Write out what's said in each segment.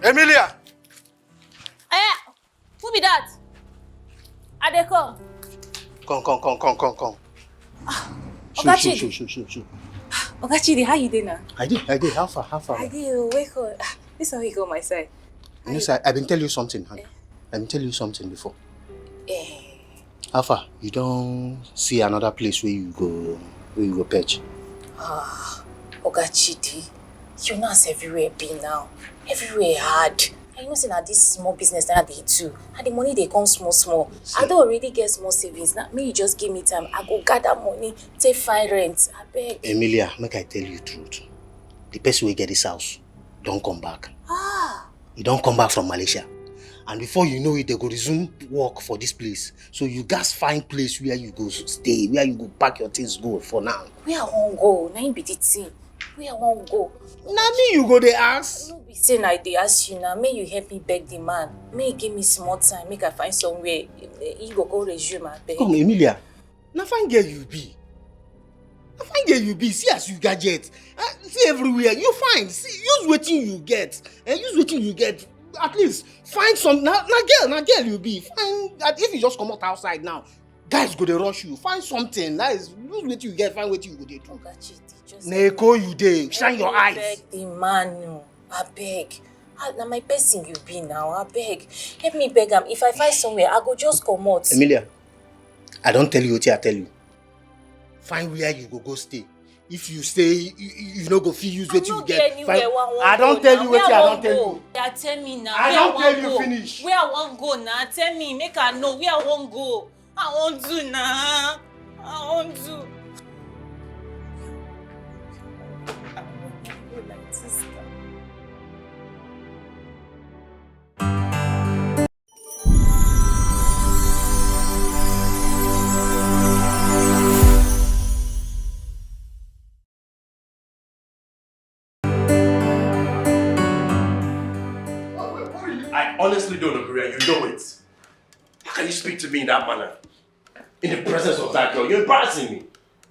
Emilia! Who be that? Are they come? Come. Ogachidi. Ogachidi, how you doing now? I did. How far? I did. Wake up. This is how you go my side. You know, sir, I've been telling you something, honey. I've been telling you something before. How far? You don't see another place where you go perch? Ogachidi, you know as everywhere be now. Everywhere hard. And you know say that this small business now they too. And the money they come small. See. I don't already get small savings. Now me you just give me time. I go gather money, take fine rent. I beg. Emilia, make I tell you the truth. The person will get this house, don't come back. He don't come back from Malaysia. And before you know it, they go resume work for this place. So you guys find place where you go stay, where you go pack your things go for now. Where I won't go, now be the thing. Where I won't go. Now me you go there ask. No be saying I dey ask you now. May you help me beg the man. May you give me small time. Make I find somewhere. He go resume my beg. Come Emilia. Now find girl you be. See as you gadget. See everywhere. You find. See, use wetin you get. And use wetin you get. At least find some. Now girl you be. Find. If you just come out outside now, guys go to rush you. Find something. That is, use wetin you get. Find wetin you go dey do. Neko you dey. Shine your eyes. Beg the man, no. I beg. Now my person you be now. I beg. Help me beg him. If I find somewhere, I go just come out. Emilia, I don't tell you what I tell you. Find where you go stay. If you stay, you no go feel use what you get. I don't tell you what I don't tell you. Yeah, tell me now. I don't tell you finish. Where I won't go now. Tell me, make I know where I won't go. I won't do now. I won't do. I honestly don't agree, and you know it. How can you speak to me in that manner? In the presence of that girl, you're embarrassing me.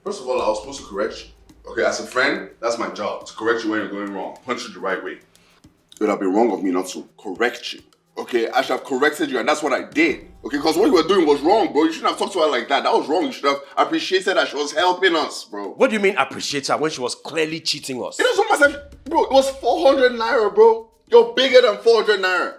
First of all, I was supposed to correct you. Okay, as a friend, that's my job, to correct you when you're going wrong, punch you the right way. It would have been wrong of me not to correct you. Okay, I should have corrected you, and that's what I did. Okay, because what you were doing was wrong, bro. You shouldn't have talked to her like that. That was wrong. You should have appreciated that she was helping us, bro. What do you mean appreciate her when she was clearly cheating us? It doesn't matter, bro. It was 400 naira, bro. You're bigger than 400 naira.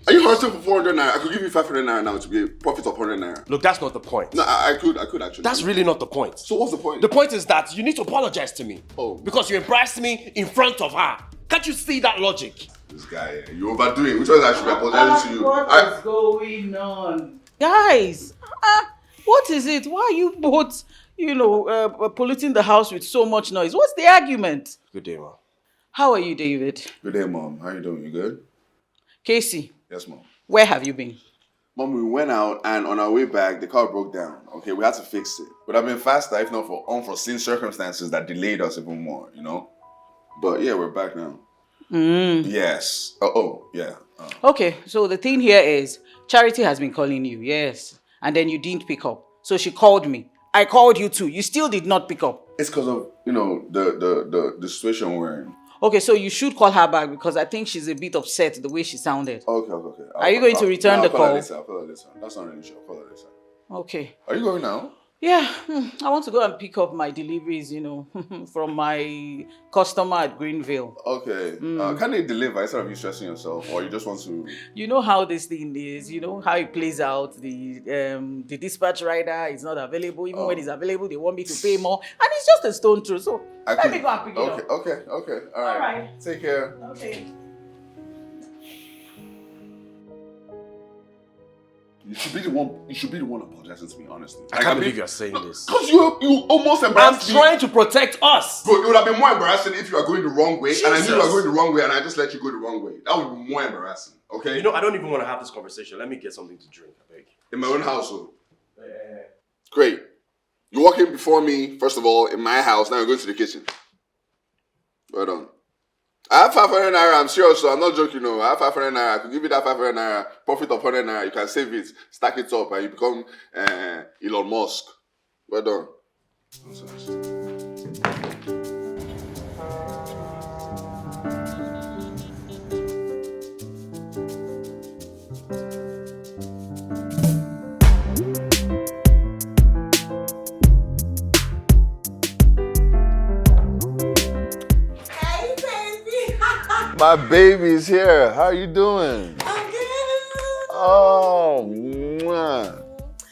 Are you hustling for 400 naira? I could give you 500 naira now to be a profit of 100 naira. Look, that's not the point. No, I could actually. That's really not the point. So what's the point? The point is that you need to apologize to me. Oh. Because you embarrassed me in front of her. Can't you see that logic? This guy, you overdoing. Which one I should be apologizing to you? What is going on? Guys, what is it? Why are you both, polluting the house with so much noise? What's the argument? Good day, Mom. How are you, David? Good day, Mom. How you doing? You good? Casey. Yes, Mom. Where have you been? Mom, we went out and on our way back, the car broke down. Okay, we had to fix it. Would have been faster if not for unforeseen circumstances that delayed us even more, But yeah, we're back now. Yes. Yeah. Okay, so the thing here is, Charity has been calling you, yes. And then you didn't pick up. So she called me. I called you too. You still did not pick up. It's because of, the situation we're in. Okay, so you should call her back because I think she's a bit upset the way she sounded. Okay. Are you going to return the call? I'll call her later. That's not an issue. I'll call her later. Okay. Are you going now? Yeah, I want to go and pick up my deliveries, from my customer at Greenville. Okay. Can they deliver instead of you stressing yourself, or you just want to? You know how this thing is. You know how it plays out. The dispatch rider is not available. Even when he's available, they want me to pay more, and it's just a stone throw. So let me go and pick it up. Okay. All right. Take care. Okay. You should be the one apologizing to me, honestly. I can't believe you're saying this. Because you almost embarrassed me. I'm trying to protect us. Bro, it would have been more embarrassing if you are going the wrong way, and I knew you were going the wrong way, and I just let you go the wrong way. That would be more embarrassing, okay? I don't even want to have this conversation. Let me get something to drink, I beg. In my own household. Great. You walk in before me, first of all, in my house, now you're going to the kitchen. Well done. I have 500 naira, I'm serious, so I'm not joking, no. I have 500 naira, I could give you that 500 naira, profit of 100 naira, you can save it, stack it up, and you become Elon Musk. Well done. My baby's here. How are you doing? I'm good. Oh, mwah.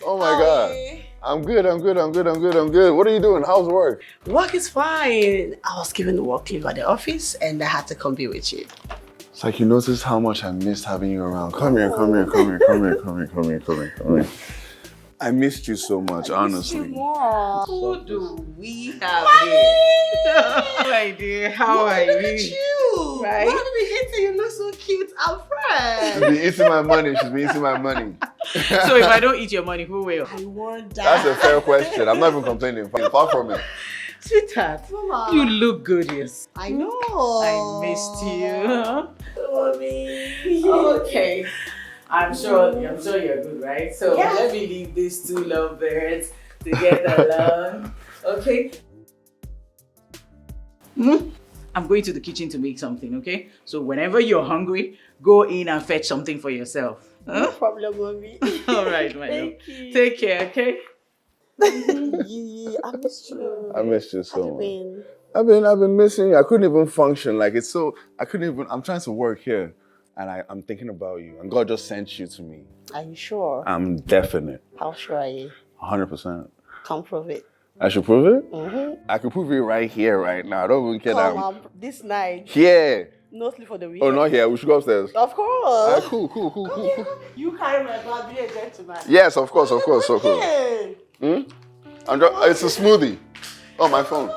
Oh my God. I'm good. What are you doing? How's work? Work is fine. I was given work leave at the office and I had to come be with you. It's like you noticed how much I missed having you around. Come here. I missed you so much, honestly. Who do we have here? My dear, how are you? Look at you. Right? Why be hating? You look so cute, Alfred. She's been eating my money. So if I don't eat your money, who will? I want that. That's a fair question. I'm not even complaining. Far from it. Sweetheart, Mama. you look good, yes. I know. I missed you. Mommy. Okay. I'm sure you're good, right? So let me leave these two lovebirds to get along. Okay? I'm going to the kitchen to make something, okay? So whenever you're hungry, go in and fetch something for yourself. No problem, Mommy. All right, my love. you. Take care, okay? I missed you. I missed you so much. Been? I've been missing you. I couldn't even function. I'm trying to work here. And I'm thinking about you. And God just sent you to me. Are you sure? I'm definite. How sure are you? 100%. Come prove it. I should prove it? Mm-hmm. I could prove it right here, right now. I don't even care that. This night. Here. No sleep for the weekend. Oh, not here. We should go upstairs. Of course. Cool. You carry my bag, be a gentleman. Yes, of course. So cool. Hey. It's a smoothie. Oh, my phone.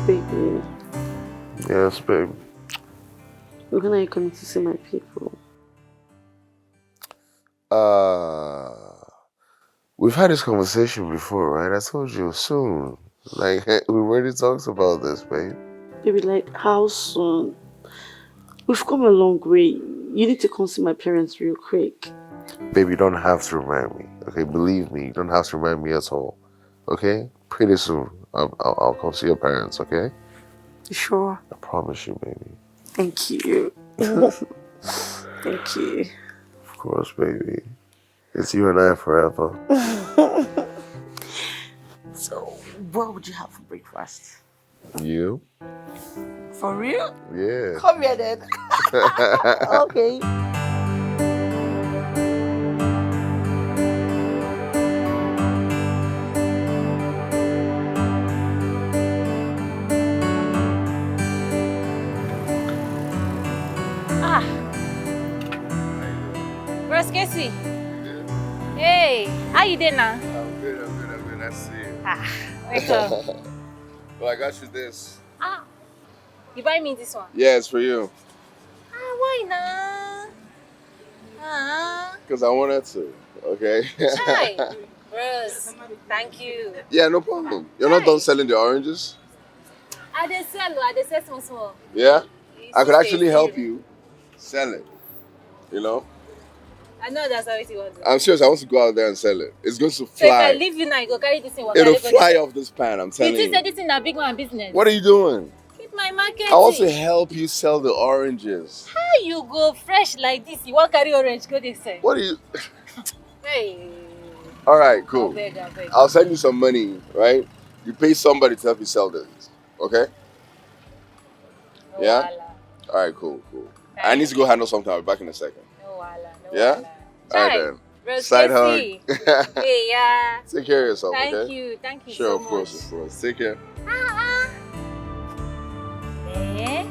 Baby, Yes, babe. when are you coming to see my people? We've had this conversation before, right? I told you soon. Like, we already talked about this, babe. Baby, like, how soon? We've come a long way. You need to come see my parents real quick. Babe, you don't have to remind me. Okay, believe me, you don't have to remind me at all. Okay? Pretty soon, I'll come see your parents, okay? You sure? I promise you, baby. Thank you. Thank you. Of course, baby. It's you and I forever. So, what would you have for breakfast? You? For real? Yeah. Come here then. Okay. Bros Casey. Hey, how you doing now? I'm good. I see you. Welcome. Well, I got you this. You buy me this one? Yeah, it's for you. Why now? Because I wanted to, okay? Hi. Bros, thank you. Yeah, no problem. You're not done selling the oranges? I dey sell small. Yeah? I could see actually the help deal. you sell it. You know? I know that's how it was. I'm serious, I want to go out there and sell it. It's going to So if fly. I leave you now, you go carry this thing. It'll fly off this pan, I'm telling You you. think this thing a big man business? What are you doing? Keep my market. I want to help you sell the oranges. How you go fresh like this? You want carry orange, go this side. What are you... Hey. All right, cool. I beg. I'll send you some money, right? You pay somebody to help you sell this, okay? No Yeah? wahala. All right, cool. I need to go handle something. I'll be back in a second. No wahala. Yeah? All right, then. Bros, Side Casey. hug. Hey, yeah. Take care of yourself, Thank okay? you Sure, so of course. Take care. much. Eh?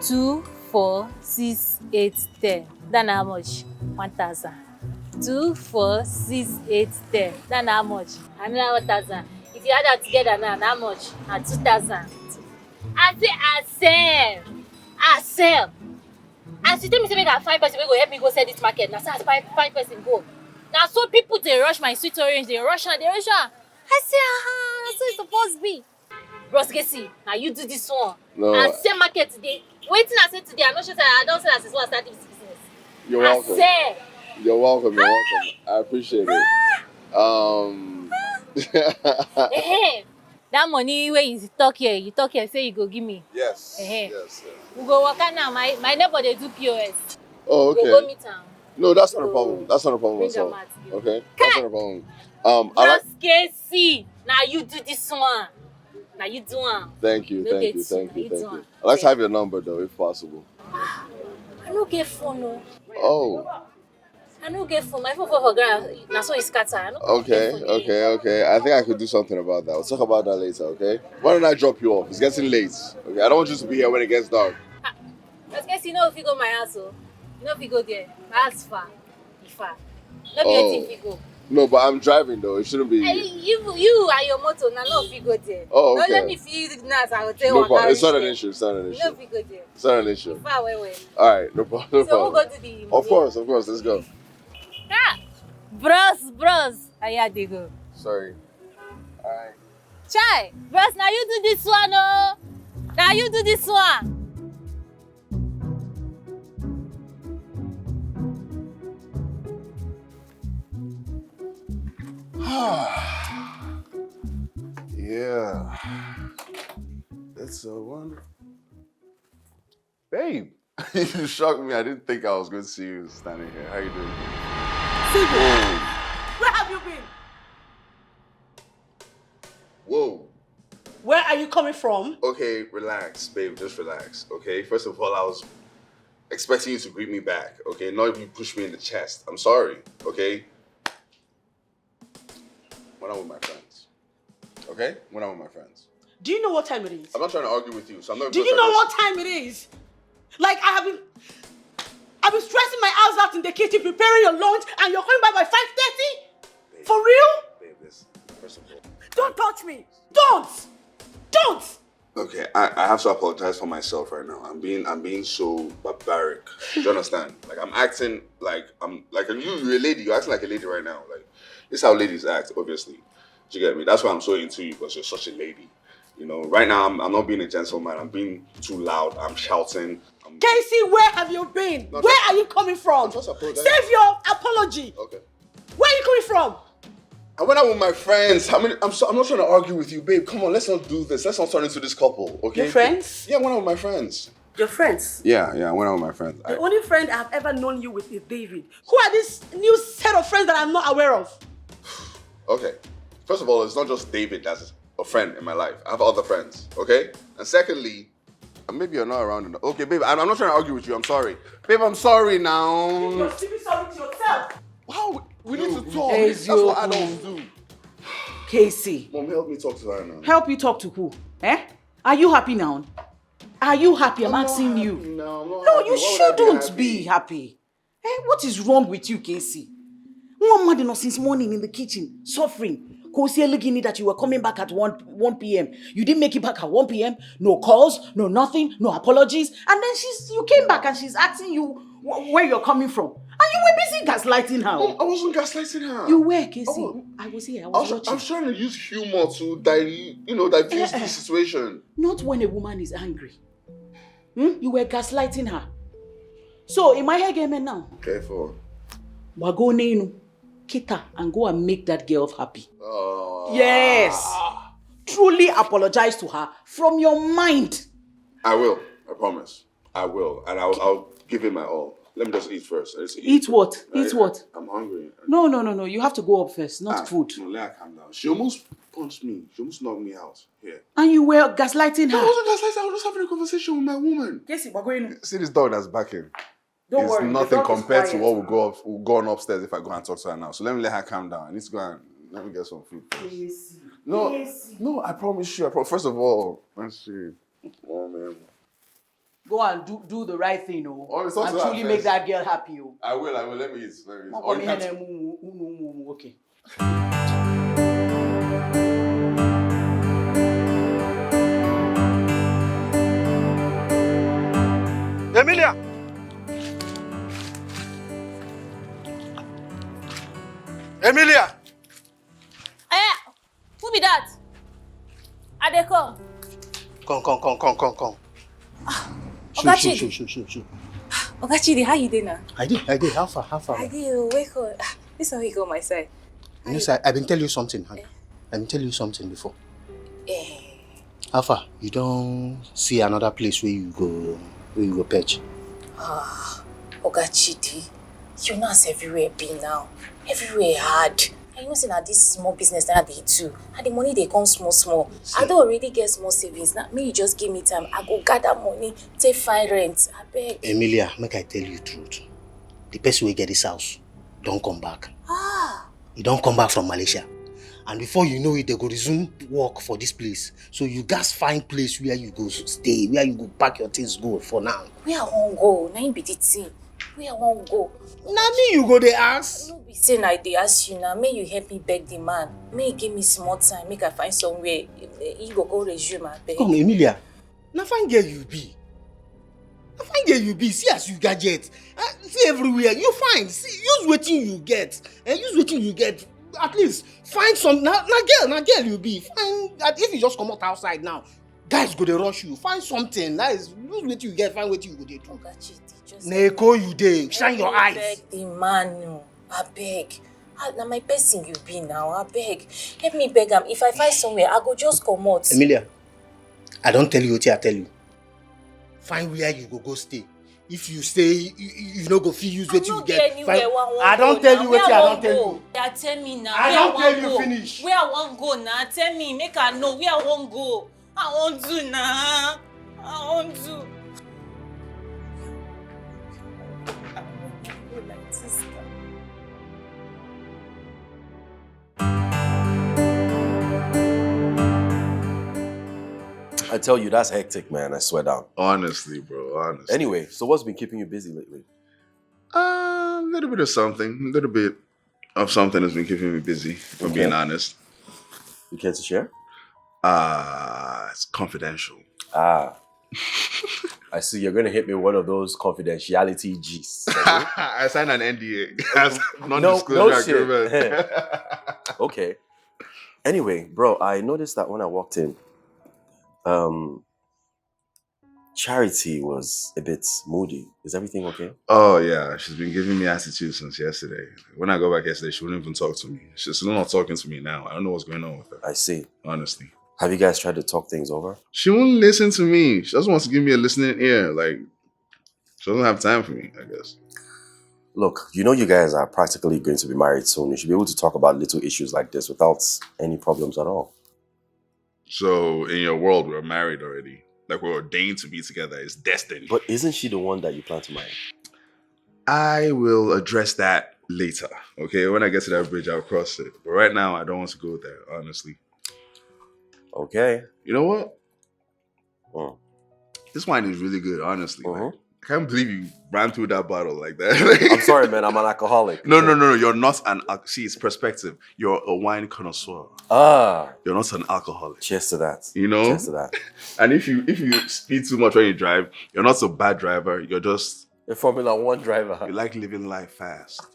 Two, 4, 6, 8, 10. That's how much? 1,000. 2, 4, 6, 8, 10. That's how much? Another 1,000. If you add that together now, how much? 2,000. I say accept. As you tell me say make I find person wey go help me go sell this market, na so as find person go. Now so people they rush my sweet orange, they rush her. I say, that's so it's supposed to be. Bros Casey, now you do this one. No. I say market today. Waiting I say today, I'm not sure I don't say that since I started this business. You're welcome. I say. You're welcome. I appreciate it. That money where you talk here, say you go give me. Yes. Yes. We go work out now. My neighbor they do POS. Oh, okay. We go meet am. No, that's not a problem. That's not a problem at all. Okay, that's not a problem. Bros Casey, now you do this one. Now you do one. Thank you. I'd like to have your number though, if possible. I don't get phone, no. Oh. I don't get phone. My phone for ground. Now so it's scatter. Okay. I think I could do something about that. We'll talk about that later, okay? Why don't I drop you off? It's getting late. Okay, I don't want you to be here when it gets dark. Bros Casey, you know if you go my house, you know if you go there. My house far. It's far. Not be if you go. No, but I'm driving though. It shouldn't be. You and your motor, now no if you go there. Oh, okay. Don't let me feel nice. I will tell no one problem. It's not an there. issue. It's not an issue. No if you go there. It's not an issue. Far away. All right, no problem. So we'll go to the. Of course. Let's go. Bros. Aya they go. Sorry. All right. Chai, bros, now you do this one, oh. Now you do this one. Yeah. That's so wonderful. Babe, you shocked me. I didn't think I was going to see you standing here. How you doing? Where have you been? Whoa. Where are you coming from? Okay, relax, babe. Just relax, okay? First of all, I was expecting you to greet me back, okay? Not if you push me in the chest. I'm sorry, okay? When I'm with my friends, okay? When I'm with my friends. Do you know what time it is? I'm not trying to argue with you, so I'm not. Do you know what time it is? Like I've been stressing my ass out in the kitchen preparing your lunch, and you're coming back by 5:30? For real? Babe, listen. First of all. Don't touch me. Don't. Okay, I have to apologize for myself right now. I'm being so barbaric. Do you understand? Like I'm acting like you're a lady. You're acting like a lady right now. Like this is how ladies act, obviously. Do you get me? That's why I'm so into you, because you're such a lady. You know, right now I'm not being a gentleman. I'm being too loud. I'm shouting. Casey, where have you been? Where are you coming from? Save your apology. Okay. Where are you coming from? I went out with my friends. I'm not trying to argue with you, babe. Come on, let's not do this. Let's not turn into this couple, okay? Your friends? Yeah, I went out with my friends. Your friends? Yeah, I went out with my friends. The only friend I've ever known you with is David. Who are these new set of friends that I'm not aware of? Okay. First of all, it's not just David that's a friend in my life. I have other friends, okay? And secondly, maybe you're not around enough. Okay, babe, I'm not trying to argue with you. I'm sorry. Babe, I'm sorry now. You're still sorry to yourself. Wow, we need to talk. Hey, That's what adults do. Casey. Mom, help me talk to her now. Help you talk to who? Are you happy now? Are you happy? I'm asking you. No, you shouldn't be happy. What is wrong with you, Casey? One man since morning in the kitchen, suffering. Kosi looking that you were coming back at 1 p.m. You didn't make it back at 1 p.m. No calls, no nothing, no apologies. And then you came back and she's asking you where you're coming from. And you were busy gaslighting her. No, I wasn't gaslighting her. You were, Casey. I was here. I was watching. I was trying to use humor to diffuse the situation. Not when a woman is angry. You were gaslighting her. So, in my head game now. Careful. We're going Kita and go and make that girl happy. Yes. Truly apologize to her from your mind. I will. I promise. I will. And I'll give it my all. Let me just eat first. Eat what? Eat what? I'm hungry. No. You have to go up first, not food. No, let her calm down. She almost punched me. She almost knocked me out. Here. And you were gaslighting her. I wasn't gaslighting. I was just having a conversation with my woman. Yes, we're going. See this dog that's backing? Don't worry. It's nothing compared to what will go on upstairs if I go and talk to her now. So let me let her calm down. I need to go and let me get some food. Yes. No, I promise you. First of all, let's see. Oh, man. Go and do the right thing, and truly make that girl happy. I will. Let me eat. Okay. Emilia! Emilia! Who be that? I dey come. Come. Shoot. Oga Chidi, how you doing now? I did. How far? I did. Wake up. This one we go my side. I've been telling you something, honey. I've been telling you something before. How far? You don't see another place where you go perch? Oga Chidi, you know as everywhere be now. Everywhere hard. I know say na this small business that they too. And the money they come small. I don't already get small savings. Now me you just give me time. I go gather money, take fine rent. I beg. Emilia, make I tell you the truth. The person will get this house, don't come back. He don't come back from Malaysia. And before you know it, they go resume work for this place. So you guys find place where you go stay, where you go pack your things go for now. Where I won't go? Now be the thing. Where I won't go? Now me you go the ask. No be saying I dey ask you now. May you help me beg the man. May you give me small time. Make I find somewhere. He go resume my beg. Come Emilia. Now find girl you be. See as you gadget. See everywhere. You find. See, use wetin you get. And use wetin you get. At least find some. Now girl you be. Find. If you just come out outside now, guys go dey rush you. Find something. That is, use wetin you get. Find wetin you go dey do. Oga Chidi, just. Neko you dey. Shine your eyes. Beg the man, no. I beg. Now my person you be now. I beg. Help me beg him. If I find somewhere, I go just come out. Emilia, I don't tell you what I tell you. Find where you go stay. If you stay, you no go fit use what you get. I don't tell you what I don't tell you. Yeah, tell me now. I don't tell you finish. Where I want go now? Tell me, make I know where I want go. I want to now. I want to. I tell you, that's hectic, man. I swear down. Honestly, bro. Honestly. Anyway, so what's been keeping you busy lately? A little bit of something. A little bit of something has been keeping me busy, if I'm being honest. You care to share? It's confidential. I see you're going to hit me one of those confidentiality G's. I signed an NDA. No Non-disclosure agreement. shit. Okay. Anyway, bro, I noticed that when I walked in, Charity was a bit moody. Is everything okay? Oh, yeah. She's been giving me attitude since yesterday. When I go back yesterday, she wouldn't even talk to me. She's still not talking to me now. I don't know what's going on with her. I see. Honestly. Have you guys tried to talk things over? She won't listen to me. She doesn't want to give me a listening ear. Like, she doesn't have time for me, I guess. Look, you know you guys are practically going to be married soon. You should be able to talk about little issues like this without any problems at all. So, in your world, we're married already. Like, we're ordained to be together. It's destined. But isn't she the one that you plan to marry? I will address that later. Okay? When I get to that bridge, I'll cross it. But right now, I don't want to go there, honestly. Okay. You know what? This wine is really good, honestly. Like, I can't believe you ran through that bottle like that. I'm sorry, man. I'm an alcoholic. No. You're not an... See, it's perspective. You're a wine connoisseur. You're not an alcoholic. Cheers to that. You know? Cheers to that. And if you speed too much when you drive, you're not a bad driver. You're just... A Formula 1 driver. You like living life fast.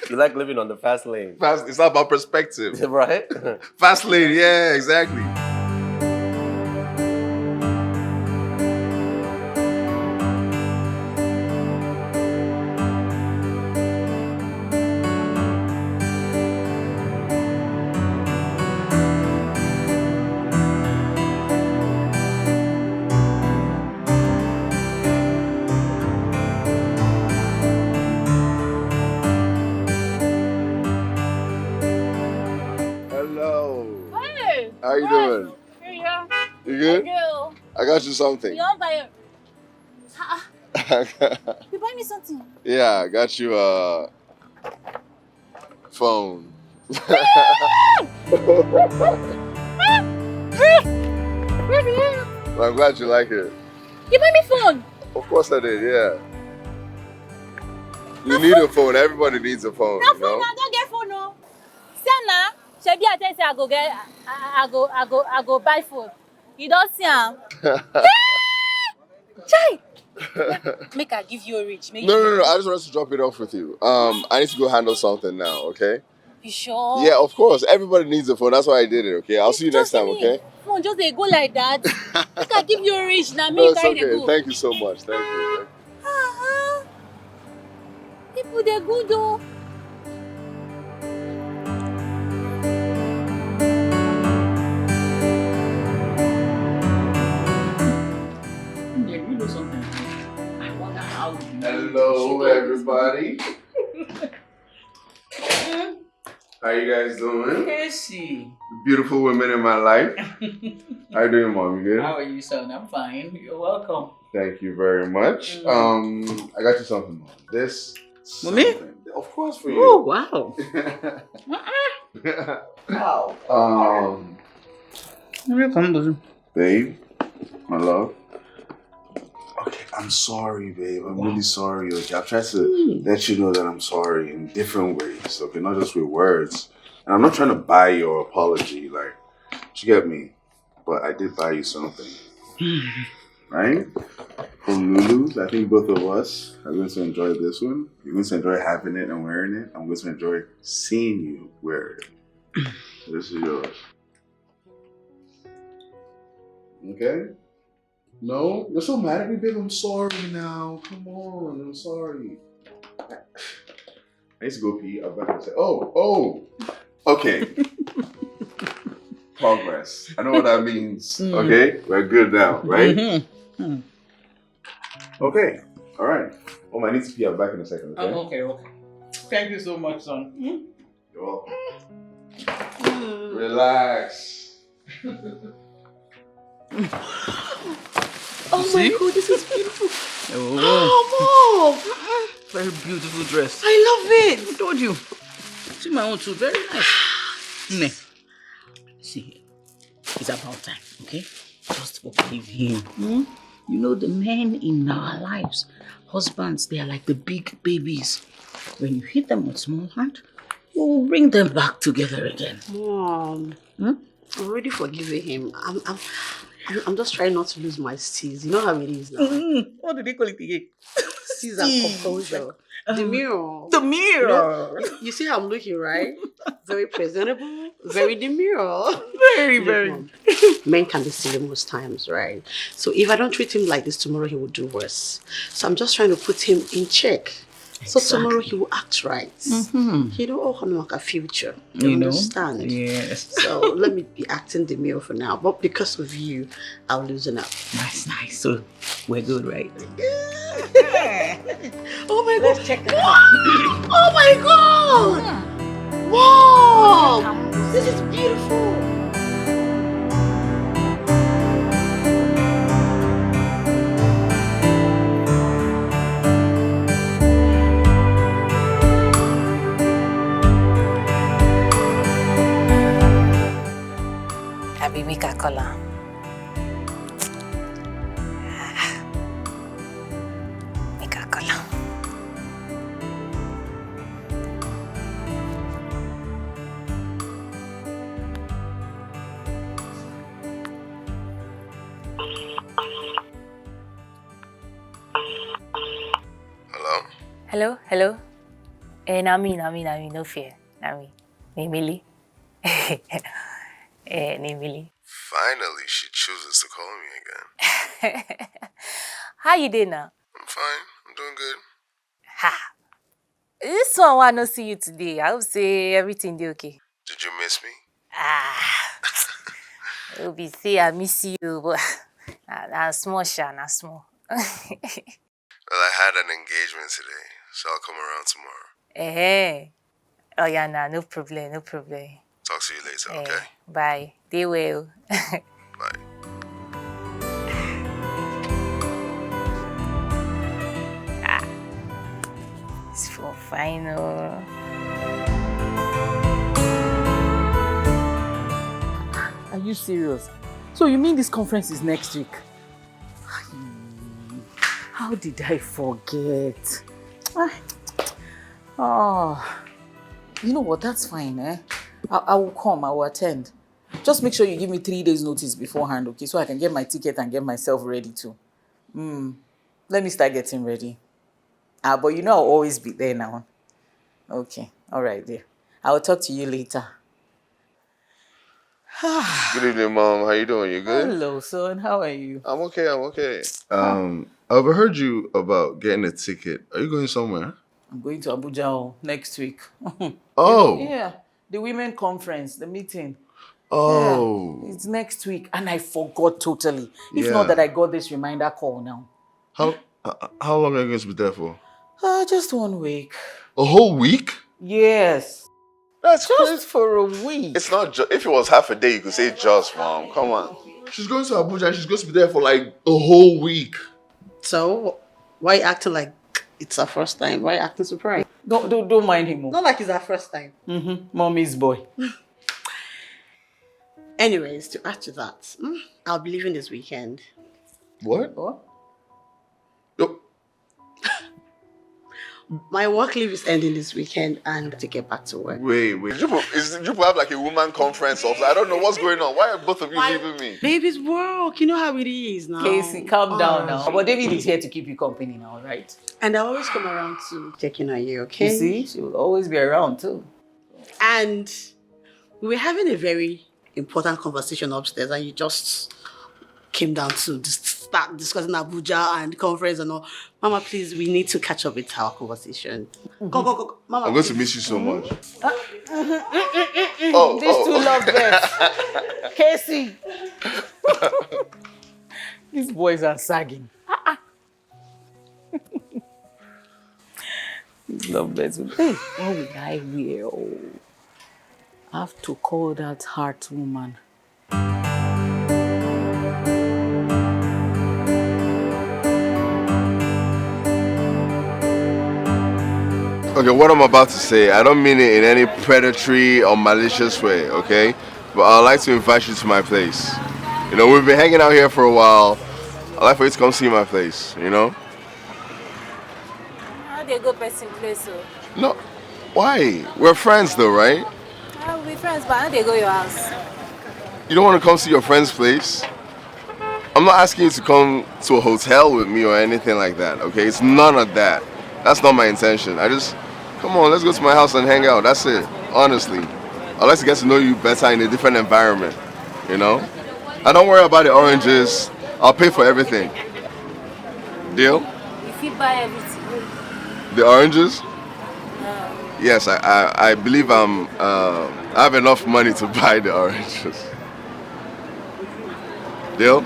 You like living on the fast lane. Fast. It's not about perspective. Right? Fast lane. Yeah, exactly. How you doing? Yeah. You good? Girl. I got you something. You want buy You buy me something? Yeah, I got you a phone. Well, I'm glad you like it. You buy me phone? Of course I did, yeah. You need a phone. Everybody needs a phone. No you know? phone, I don't get phone, no. Sana, Shebi, I tell you, I go get, I go buy phone. You don't see him. Chai! Make I give you a reach. Make No. I just wanted to drop it off with you. I need to go handle something now, okay? You sure? Yeah, of course. Everybody needs a phone. That's why I did it, okay? I'll see you next Just time, okay? Phone just they go like that. Make I give you a reach now. No, Make it's carry the okay. go. Thank you so much. Thank you. People they good though. Yeah, you know something. I wonder how you Hello, everybody. How you guys doing? Casey. Beautiful women in my life. How you doing, Mom? You good? How are you, son? I'm fine. You're welcome. Thank you very much. I got you something, Mom. This. Mommy? Something. Of course for you. Oh, wow. Wow. Welcome, Babe, my love. Okay, I'm sorry, babe. I'm really sorry. Okay, I've tried to let you know that I'm sorry in different ways. Okay, not just with words. And I'm not trying to buy your apology, like, you get me? But I did buy you something, right? From Lulu's. I think both of us are going to enjoy this one. You're going to enjoy having it and wearing it. I'm going to enjoy seeing you wear it. This is yours. Okay? No? You're so mad at me, babe. I'm sorry now. Come on. I'm sorry. I need to go pee. I'm about to say, oh. Okay. Progress. I know what that means. Okay? We're good now, right? Okay. All right. Oh, I need to pee. I'll be back in a second, okay? Okay. Thank you so much, son. You're welcome. Relax. Oh my God, this is beautiful. Oh, Mom! Very beautiful dress. I love it! I told you. See my own too, very nice. Ne. See, it's about time, okay? Just forgive him. You know the men in our lives, husbands, they are like the big babies. When you hit them with small hand, you will bring them back together again. Mom, I'm already forgiving him. I'm just trying not to lose my steez. You know how it is now. What do they call it again? Steez and composure. The mirror. The mirror. You see how I'm looking, right? Very presentable, very demure. Very, Look, very. Mom, men can be silly most times, right? So if I don't treat him like this tomorrow, he will do worse. So I'm just trying to put him in check. So tomorrow he will act right. He don't like a future. You understand? Yes. So let me be acting demure for now. But because of you, I'll loosen up. Nice. So we're good, right? Oh my God! Check it out. Oh my God! Wow! This is beautiful. Abi make a color. Make a color. Hello. Nami, no fear. Nami. Nemili. Nemili. Finally, she chooses to call me again. How you doing now? I'm fine. I'm doing good. Ha! This one want to see you today. I hope say everything dey okay. Did you miss me? It will be say I miss you, but na small, na small. Well, I had an engagement today, so I'll come around tomorrow. Oh yeah, nah, no problem. Talk to you later, okay? Bye. Dey well. Bye. It's for final. Are you serious? So you mean this conference is next week? How did I forget? You know what? That's fine, eh? I will come. I will attend. Just make sure you give me 3 days notice beforehand, okay? So I can get my ticket and get myself ready too. Let me start getting ready. But you know I'll always be there now. Okay. All right, dear. I'll talk to you later. Good evening, Mom. How you doing? You good? Hello, son. How are you? I'm okay. I overheard you about getting a ticket. Are you going somewhere? I'm going to Abuja next week. Oh. Yeah. The women conference, the meeting. Oh. Yeah, it's next week. And I forgot totally. If Yeah. not that I got this reminder call now. How long are you going to be there for? Just 1 week. A whole week? Yes. That's Just crazy. for a week. It's not just, if it was half a day, you could say just, Mom. Come on. She's going to Abuja and she's going to be there for like a whole week. So, why you acting like it's our first time? Why you acting surprised? Don't mind him. Not like it's our first time. Mommy's boy. Anyways, to add to that, I'll be leaving this weekend. What? What? Yo. My work leave is ending this weekend and to get back to work. Wait. Did you have like a woman conference or something? I don't know what's going on. Why are both of you leaving me? Baby's work, you know how it is now. Casey, calm down now. But David is here to keep you company now, right? And I always come around to check in on you, okay? You see, she will always be around too. And we were having a very important conversation upstairs and you just came down to start discussing Abuja and conference and all. Mama, please, we need to catch up with our conversation. Go. Mama, I'm going to miss you so much. These two love birds. Casey. These boys are sagging. These love birds. Hey, what will I wear? Oh, I have to call that heart woman. Okay, what I'm about to say, I don't mean it in any predatory or malicious way, okay? But I'd like to invite you to my place. You know, we've been hanging out here for a while. I'd like for you to come see my place, you know? How they go person place so? No, why? We're friends though, right? I'll be friends, but how they go your house? You don't want to come see your friend's place? I'm not asking you to come to a hotel with me or anything like that, okay? It's none of that. That's not my intention. Come on, let's go to my house and hang out. That's it, honestly. I'd like to get to know you better in a different environment, you know? And don't worry about the oranges. I'll pay for everything. Deal? If you buy everything. The oranges? Yes, I believe I have enough money to buy the oranges. Deal?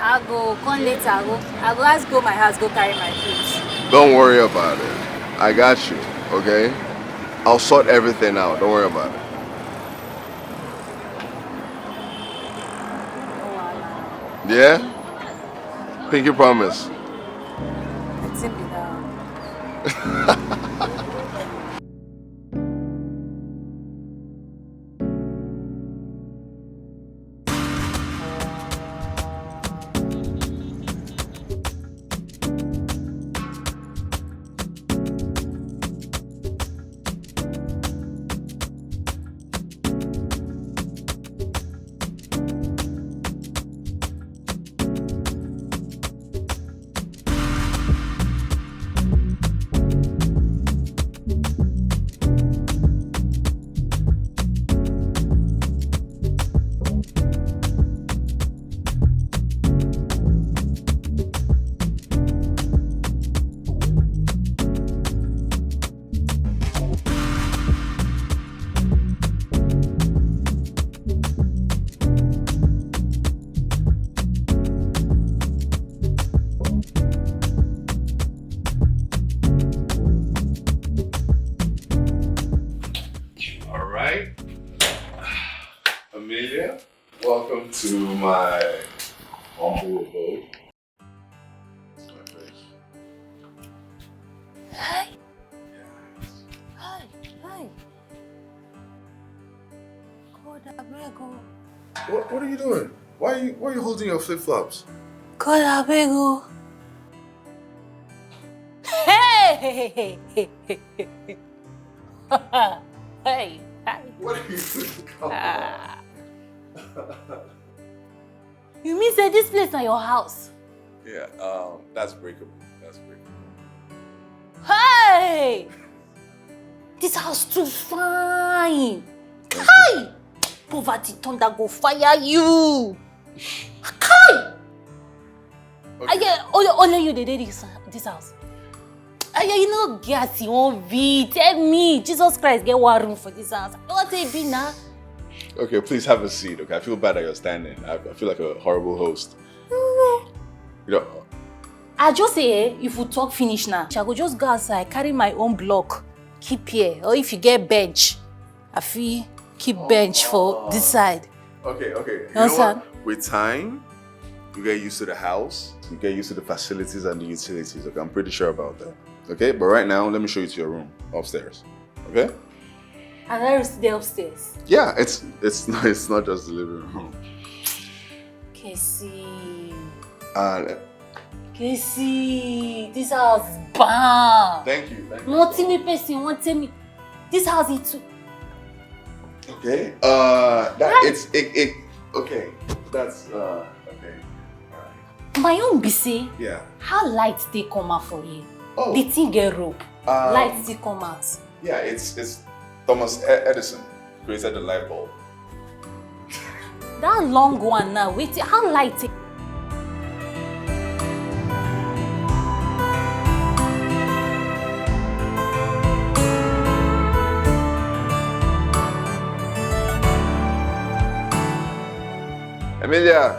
I'll go, come later, I'll go ask go my house, go carry my clothes. Don't worry about it. I got you, okay? I'll sort everything out. Don't worry about it. Yeah? Pinky promise. Simply down. Amelia, welcome to my humble abode. Hi. God, I beg you. What are you doing? Why are you holding your flip-flops? God, I beg you. Hey! Hey! What are you doing? Come on. You mean say this place is your house? Yeah, that's breakable. That's breakable. Hey! This house too fine. Kai! Poverty thunder go fire you. Kai! Okay. Only you they did this house. You know, gas you won't be. Tell me, Jesus Christ, get one room for this house. What they be now? Okay, please have a seat. Okay, I feel bad that you're standing. I feel like a horrible host. No. You know. I just say, if we talk finish now, I go just go outside, carry my own block, keep here. Or if you get bench, I feel keep bench for this side. Okay. You know what? With time, you get used to the house, you get used to the facilities and the utilities. Okay, I'm pretty sure about that. Okay, but right now, let me show you to your room upstairs. Okay? And I was there upstairs. Yeah, it's not just the living room. Casey. Thank Casey, this house is bam. you. Nothing me person want tell me. This house is too. Okay. Okay. That's okay. My own be say. Yeah. How light they come out for you? Oh. The thing get rope. Light they come out. Yeah, it's Thomas Edison created the light bulb. That long one now. Wait, how light it? Emilia.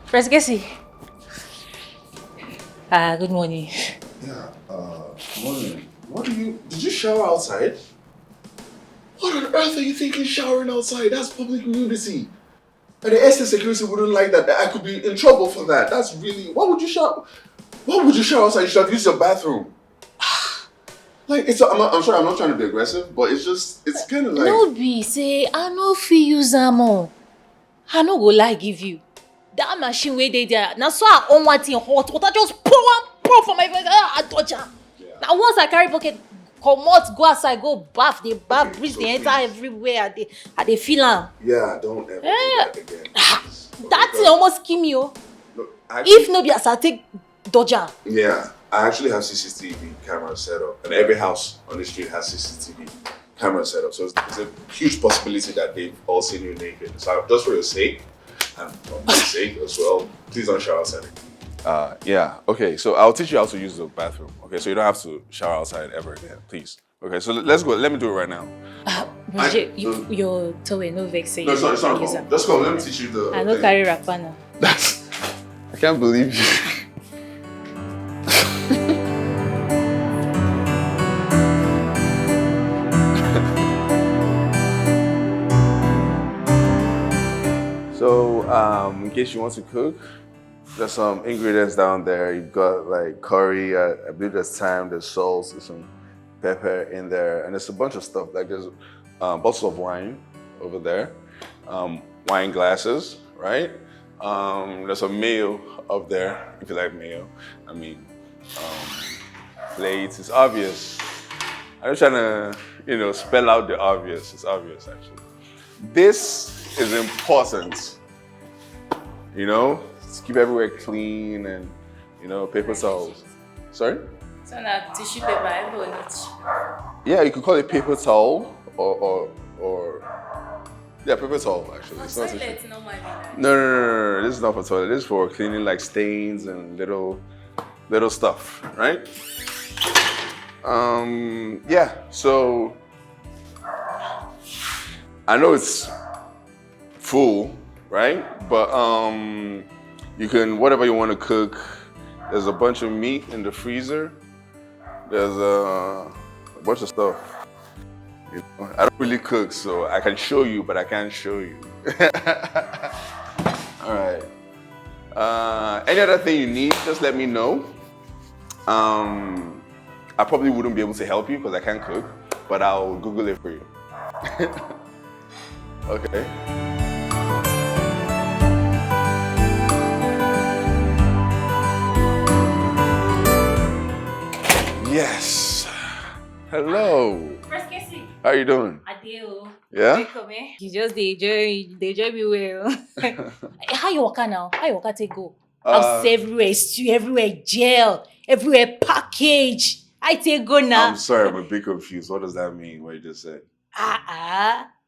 Press Casey. Good morning. Yeah, morning. Did you shower outside? What on earth are you thinking showering outside? That's public nudity. And the estate security wouldn't like that. I could be in trouble for that. That's really, why would you shower outside? You should have used your bathroom. Like, I'm sorry, I'm not trying to be aggressive, but it's kind of like... No be, say, I no fit use am o. I no go lie give you. That machine way they there. Now so I own one thing hot water just pour for my face. I touch am. Yeah. Now once I carry bucket, come out, go outside, go bath, they bath, Okay, breeze, so they enter please. everywhere. They feel am. Yeah, don't ever do that again. That thing almost kill me, oh. Look, If no be as I take dodge am. Yeah, I actually have CCTV cameras set up, and every house on the street has CCTV cameras set up. So it's a huge possibility that they've all seen you naked. So just for your sake, and for my sake as well, please don't shower outside. Yeah. Okay. So I'll teach you how to use the bathroom. Okay. So you don't have to shower outside ever again, please. Okay. So let's go. Let me do it right now. Bridget, your towel no vex say. No, it's not a problem. Just go. Let me teach you the. I no carry wrapper now. I can't believe you. So, in case you want to cook, there's some ingredients down there. You've got like curry, I believe there's thyme, there's salt, there's some pepper in there, and there's a bunch of stuff. Like there's bottles of wine over there, wine glasses, right? There's some mayo up there, if you like mayo. I mean, plates, it's obvious. I'm just trying to, spell out the obvious. It's obvious, actually. This is important, to keep everywhere clean and, paper towels. Sorry? So now tissue paper, everyone needs. Yeah, you could call it paper towel or yeah, paper towel actually. It's not tissue. No. This is not for toilet. This is for cleaning like stains and little stuff, right? Yeah. So I know it's full, right? But you can whatever you want to cook. There's a bunch of meat in the freezer. There's a bunch of stuff. I don't really cook, so I can show you, but I can't show you. All right. Any other thing you need, just let me know. I probably wouldn't be able to help you because I can't cook, but I'll Google it for you. Okay. Yes. Hello. First Casey. How you doing? Adeo. Yeah? Welcome, eh? You just they enjoy me well. How you waka now? How you waka take go? House everywhere, stew everywhere, jail, everywhere package. I take go now. I'm sorry, I'm a bit confused. What does that mean, what you just said?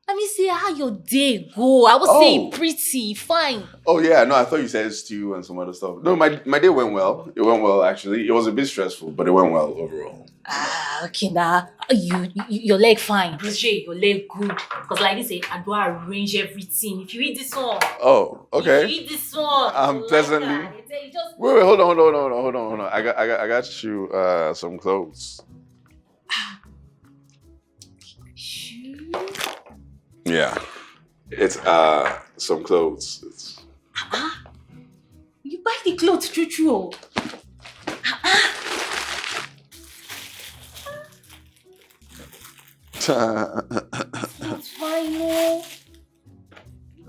Let me see how your day go. I was saying pretty, fine. Oh yeah, no, I thought you said stew and some other stuff. No, my day went well. It went well actually. It was a bit stressful, but it went well overall. Okay now. Your leg fine. Your leg good. Because like this, I do arrange everything. If you eat this one. Oh, okay. If you eat this one. I'm pleasantly. Wait, hold on. I got you some clothes. Yeah. It's some clothes. It's... You buy the clothes, true. That's fine.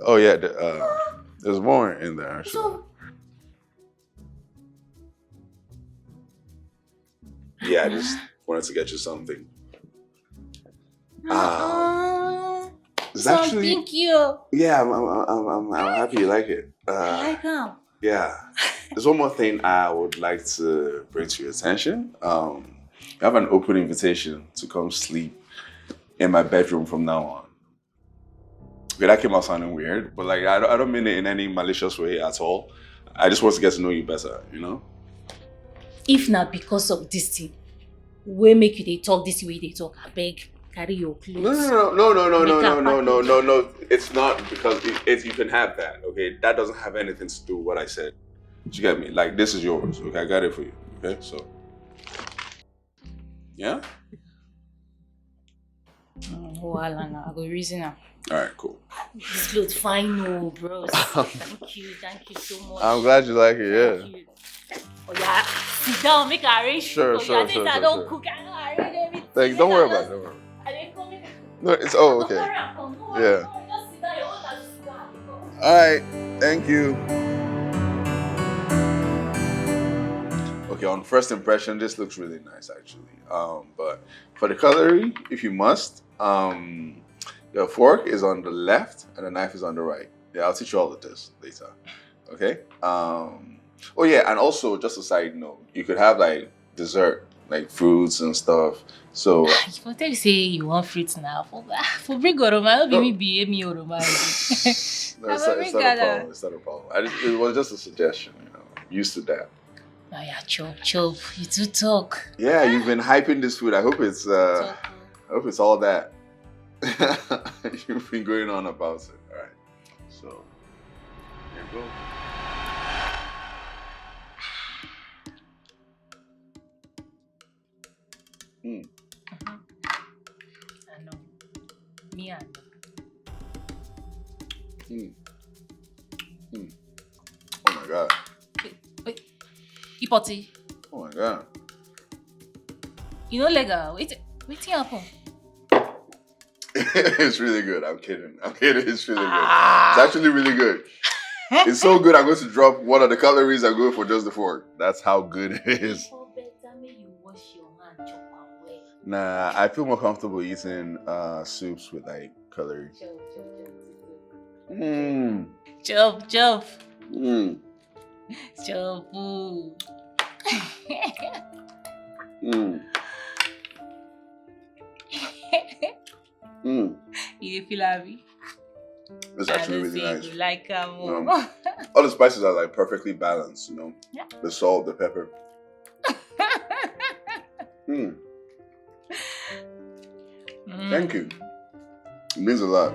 Oh yeah, there's more in there actually. So, yeah, I just wanted to get you something. It's actually, thank you. yeah, I'm happy you like it. I like them. Yeah. There's one more thing I would like to bring to your attention. You have an open invitation to come sleep in my bedroom from now on. Okay, that came out sounding weird, but like I don't mean it in any malicious way at all. I just want to get to know you better, you know? If not because of this thing, we make you they talk this way they talk. I beg, carry your clothes. No. It's not because you can have that, okay? That doesn't have anything to do with what I said. You get me? Like, this is yours, okay? I got it for you, okay? So, yeah? I go reason now. All right, cool. This clothes fine, no, bros. Thank you so much. I'm glad you like it, yeah. Thank you. Oh yeah, sit down, make a arrange. Sure. I don't cook, I don't arrange everything. Thanks, don't worry about it, I didn't come in. No, it's okay. Yeah. Just sit down, you want to sit down. All right, thank you. Okay, on first impression, this looks really nice actually. But for the cutlery, if you must, the fork is on the left and the knife is on the right. Yeah, I'll teach you all of this later. Okay. Oh yeah, and also just a side note, you could have like dessert, like fruits and stuff. So if I tell you say you want fruits now, for bring oroma, I'll be me oroma. it's not a problem. It's not a problem. It was just a suggestion, you know. I'm used to that. Oh yeah, chop. You do talk. Yeah, you've been hyping this food. I hope it's all that. You've been going on about it. All right. So here you go. I know. Me I know. Oh my god. Wait. Ipoti. Oh my god. You know Lega, wait happen. It's really good. I'm kidding. It's really good. It's actually really good. It's so good. I'm going to drop one of the calories and go for just the fork. That's how good it is. Nah, I feel more comfortable eating soups with like cutlery. Chop. Chop. You feel happy? It's actually really nice. You like all the spices are like perfectly balanced, you know? Yeah. The salt, the pepper. Thank you. It means a lot.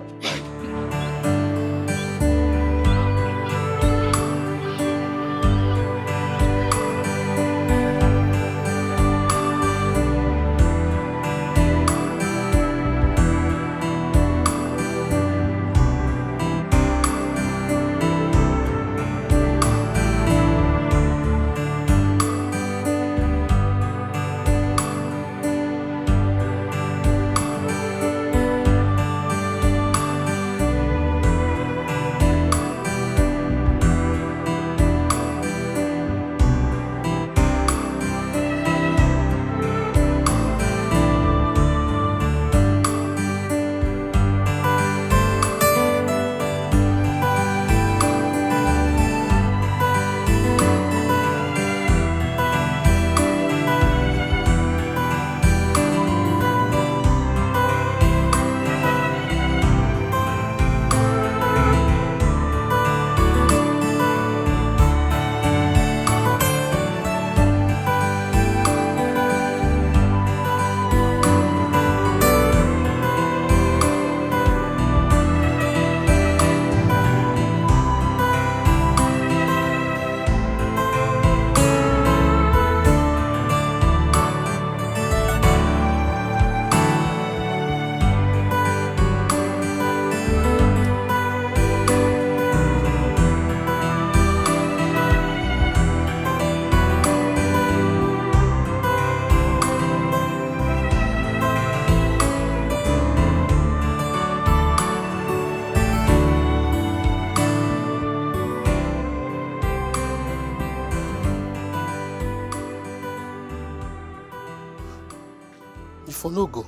If you no go,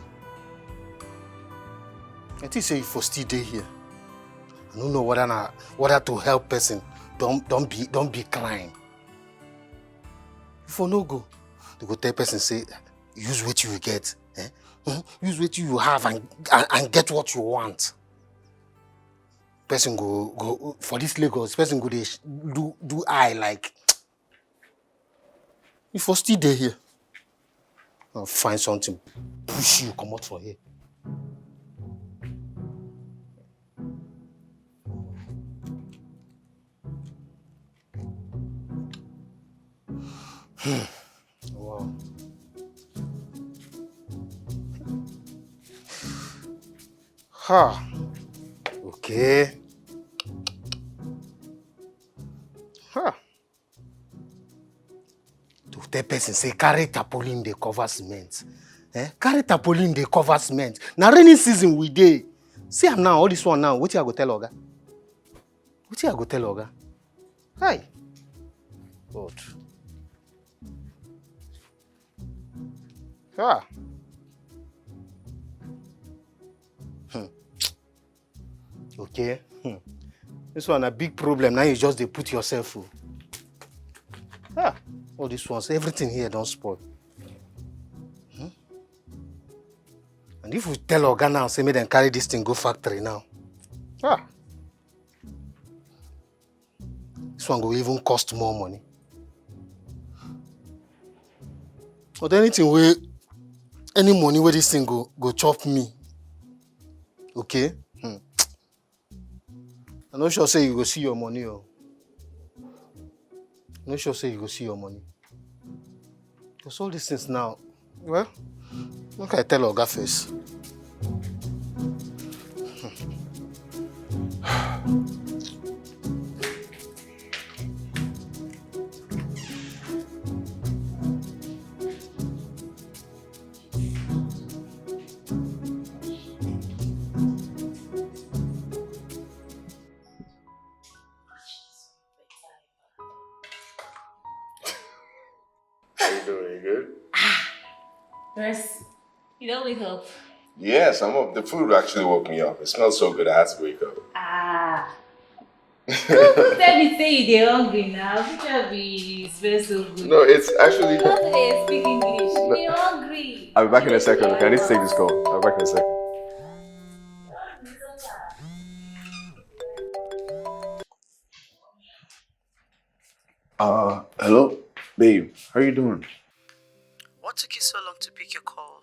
I think say if you still dey here, I don't know whether to help person. Don't be crying. If you no go, they go tell person say use what you get, use what you have and get what you want. Person go for this Lagos. Person go dey do I like. If you still dey here, I'll find something push you come out for here. Wow. Ha. Okay. Ha. To tell person say carry tarpaulin dey cover cement. Carry tarpaulin dey cover cement. Now rainy season we dey. See am now, all this one now. Wetin I go tell Oga? Wetin I go tell Oga? Hi. God. Ah. Okay. This one a big problem. Now you just dey put yourself. All these ones, everything here don't spoil. And if we tell Oga now, say make them carry this thing go factory now. This one will even cost more money. But any money where this thing go chop me. Okay? I'm not sure say you go see your money. I'm not sure say you go see your money. Because all these things now, well, what can I tell Oga first? Rest. You don't wake up. Yes, I'm up. The food actually woke me up. It smells so good I had to wake up. Who tell me say you dey hungry now? Who tell me smell so good? No, it's actually... You don't dey speak English. You dey hungry. I'll be back in a second, okay? I need to take this call. I'll be back in a second. Hello? Babe, how are you doing? What took you so long to pick your call?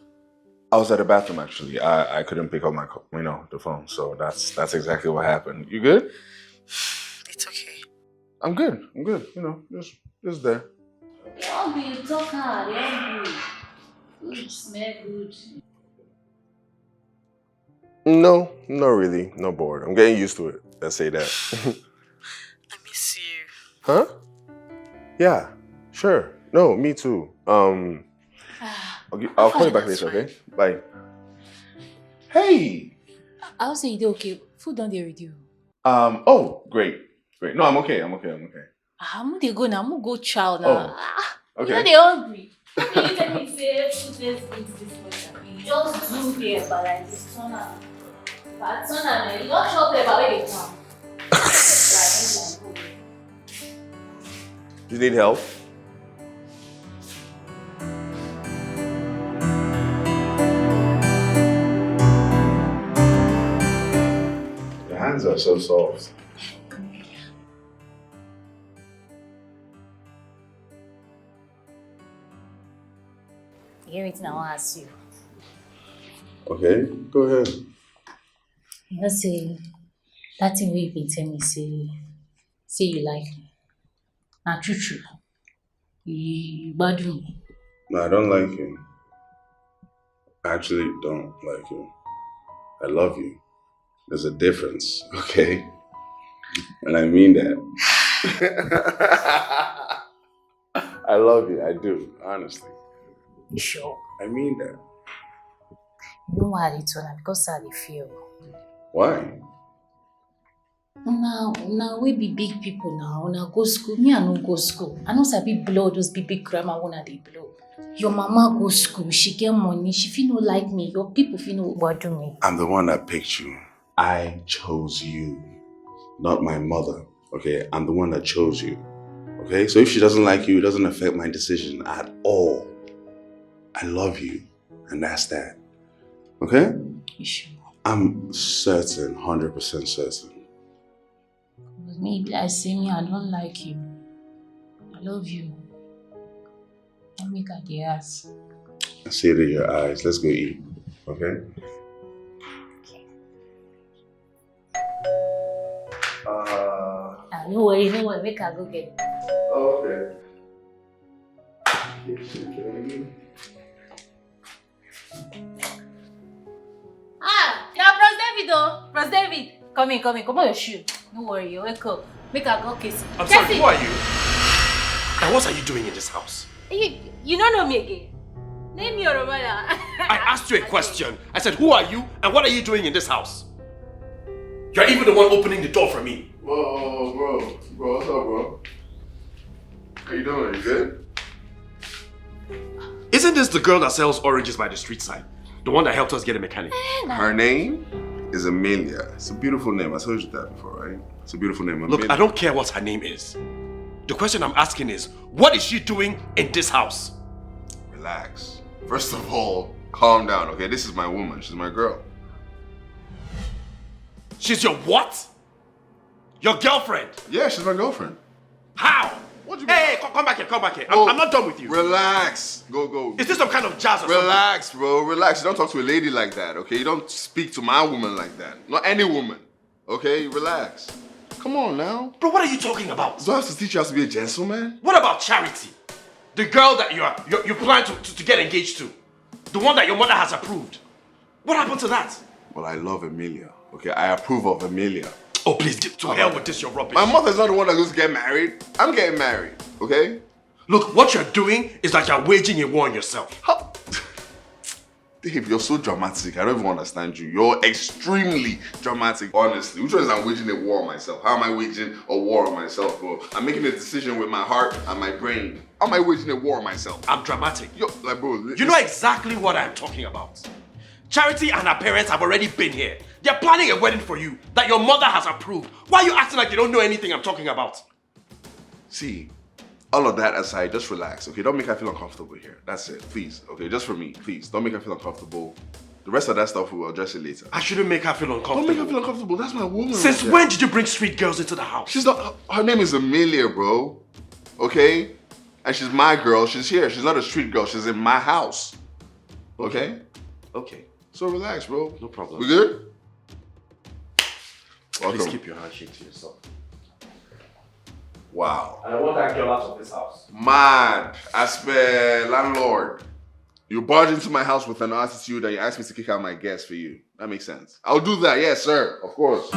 I was at the bathroom, actually. I couldn't pick up my call, the phone. So that's exactly what happened. You good? It's okay. I'm good. Just there. You're hungry, you talk hard. You're hungry. Food smell good. No, not really. Not bored. I'm getting used to it. Let's say that. I miss you. Huh? Yeah, sure. No, me too. I'll call you back later, okay? Bye. Hey! I'll say you dey okay. Food don't dey ready. Oh, great. No, I'm okay. I'm gonna go now. I'm gonna go chow now. Oh, okay. You know they hungry. How can you tell me say food tastes good this much? You just do here, but like this turn out. But turn out, man. You don't chop here, but where they come? You need help? Your hands are so soft. Hear it now, I'll ask you. Okay, go ahead. You know, say, that thing where you been telling me, say you like me. Now, true. You bad me. No, I don't like you. I actually don't like you. I love you. There's a difference, okay? And I mean that. I love you, I do, honestly. You sure? I mean that. You know why I did so now? Because I feel. Why? Now we be big people now. Now go school. Me, I no go school. I know sabi blow those big grammar when they blow. Your mama go school. She get money. She feel no like me. Your people feel no what do me. I'm the one that picked you. I chose you, not my mother. Okay, I'm the one that chose you. Okay, so if she doesn't like you, it doesn't affect my decision at all. I love you, and that's that. Okay? You sure? I'm certain, 100% certain. Maybe I say me, I don't like you. I love you. I make her the ass. I see it in your eyes. Let's go eat. Okay? No worry, make her go get it. Oh, okay. Now Bros David oh. Bros David. Come in. Come on your shoe. No worry, you wake up. Make her go kiss. I'm sorry, who are you? And what are you doing in this house? You don't know me again. Name your Romana. I asked you a question. I said, who are you and what are you doing in this house? You're even the one opening the door for me. Whoa, bro. Bro, what's up, bro? How you doing? You good? Isn't this the girl that sells oranges by the street side? The one that helped us get a mechanic? Her name is Amelia. It's a beautiful name. I told you that before, right? It's a beautiful name. Amelia. Look, I don't care what her name is. The question I'm asking is, what is she doing in this house? Relax. First of all, calm down, okay? This is my woman. She's my girl. She's your what? Your girlfriend? Yeah, she's my girlfriend. How? What do you mean? Hey, come back here. Oh, I'm not done with you. Relax. Go. Is this some kind of jazz or Relax, bro. Relax. You don't talk to a lady like that, okay? You don't speak to my woman like that. Not any woman, okay? Relax. Come on now. Bro, what are you talking about? Do I have to teach you how to be a gentleman? What about Charity? The girl that you plan to get engaged to. The one that your mother has approved. What happened to that? Well, I love Amelia, okay? I approve of Amelia. Oh, please, to hell with this, your rubbish. My mother's not the one that goes to get married. I'm getting married, okay? Look, what you're doing is like you're waging a war on yourself. How? Dave, you're so dramatic. I don't even understand you. You're extremely dramatic, honestly. Which one is I'm waging a war on myself? How am I waging a war on myself, bro? I'm making a decision with my heart and my brain. How am I waging a war on myself? I'm dramatic. Yo, like, bro. You know exactly what I'm talking about. Charity and her parents have already been here. They're planning a wedding for you that your mother has approved. Why are you acting like you don't know anything I'm talking about? See, all of that aside, just relax, okay? Don't make her feel uncomfortable here. That's it, please, okay? Just for me, please. Don't make her feel uncomfortable. The rest of that stuff, we'll address it later. I shouldn't make her feel uncomfortable. Don't make her feel uncomfortable. That's my woman. Since right when did you bring street girls into the house? She's not, her name is Amelia, bro. Okay? And she's my girl. She's here. She's not a street girl. She's in my house. Okay? Okay. So relax, bro. No problem. We good? Please Welcome. keep your handshake to yourself. Wow. I want that girl out of this house. Mad. As per landlord. You barge into my house with an attitude and you ask me to kick out my guests for you. That makes sense. I'll do that. Yes, sir. Of course.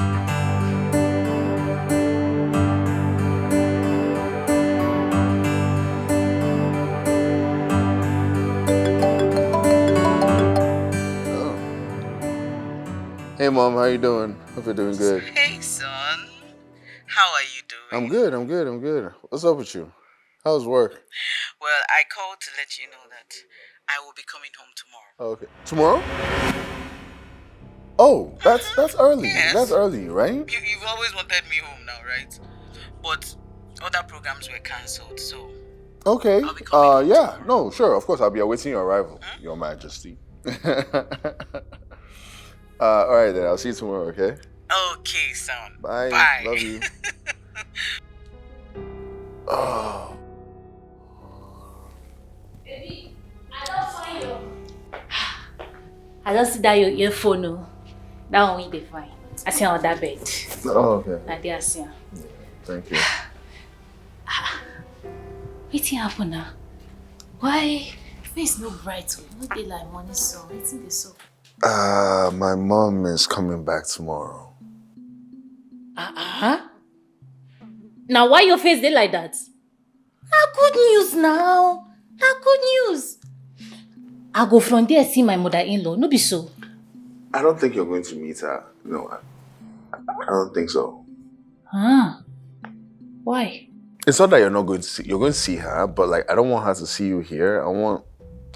Hey mom, how you doing? Hope you're doing good. Hey son, how are you doing? I'm good. What's up with you? How's work? Well, I called to let you know that I will be coming home tomorrow. Okay. Tomorrow? Oh, that's early. Yes. That's early, right? You've always wanted me home now, right? But other programs were cancelled, so... Okay. I'll be coming Yeah. tomorrow. No, sure. Of course, I'll be awaiting your arrival, Your Majesty. All right then. I'll see you tomorrow. Okay. Okay, son. Bye. Bye. Love you. Oh. Baby, I don't find you. I don't see that your earphone. No. That one they fine. I see on that bed. Oh, okay. Like they are seeing. Thank you. What's happen now? Why face no bright? No daylight money so. What's in the so? My mom is coming back tomorrow. Now why your face dey like that? Good news now. Good news. I go from there see my mother-in-law. No be so. I don't think you're going to meet her. No, I don't think so. Why? It's not that you're not going to see, you're going to see her, but like, I don't want her to see you here. I want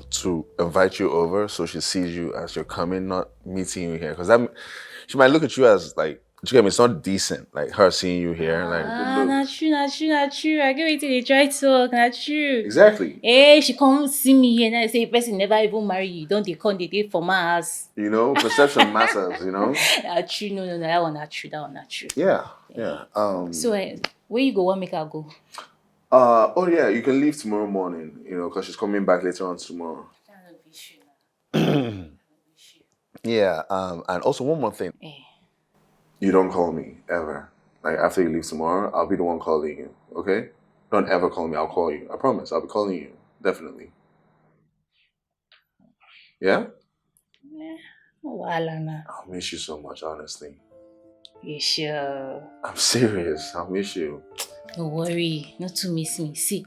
to invite you over so she sees you as you're coming, not meeting you here. Because she might look at you as like, do you get me? It's not decent, like her seeing you here. Like, Not true. I get it. They try to talk. Not true. exactly. Hey, she come see me here and I say, person never even marry you. Don't they come, they date for my house. You know, perception matters, you know? Not true. No. That one not true. Yeah. So, where you go? What make her go? Oh yeah, you can leave tomorrow morning, you know, because she's coming back later on tomorrow. Yeah, and also one more thing. You don't call me, ever. Like, after you leave tomorrow, I'll be the one calling you, okay? Don't ever call me, I'll call you. I promise, I'll be calling you, definitely. Yeah? I'll miss you so much, honestly. You sure? I'm serious, I'll miss you. Don't worry, not to miss me. See,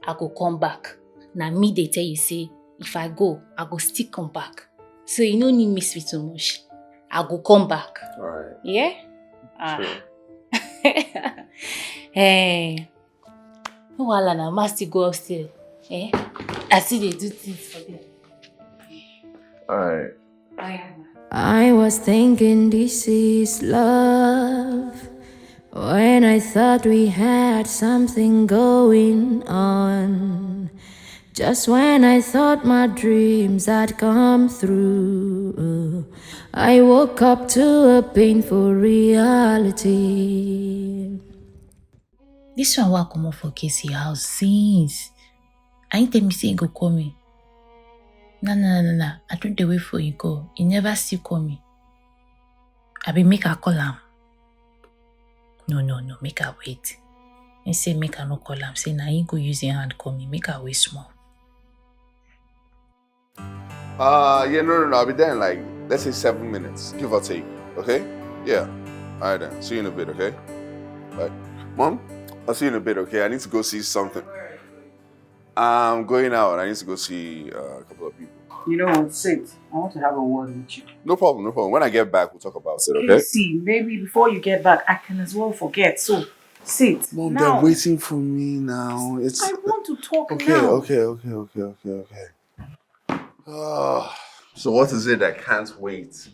I go come back. Now me they tell you say, if I go, I go still come back. So you no need miss me too much. I go come back. Alright. Yeah? Sure. Hey. No wala na, must still go upstairs. I see they do things for them. Alright. I was thinking this is love when I thought we had something going on. Just when I thought my dreams had come through, I woke up to a painful reality. This one will come up for Casey house since. I ain't tell me say he go call me. No. I don't dey wait for you go. He never still call me. I be make her call him. No, make her wait. He say make her no call him. Say now he go use your hand call me. Make her wait small. Yeah, no, I'll be there in like, let's say 7 minutes, give or take, okay? Yeah. Alright then, see you in a bit, okay? Bye. Mom, I'll see you in a bit, okay? I need to go see something. I'm going out. I need to go see a couple of people. You know what? Sit. I want to have a word with you. No problem. When I get back, we'll talk about it, okay? See, maybe before you get back, I can as well forget. So, sit. Mom, now. they're waiting for me now. I want to talk okay, now. Okay. So what is it that can't wait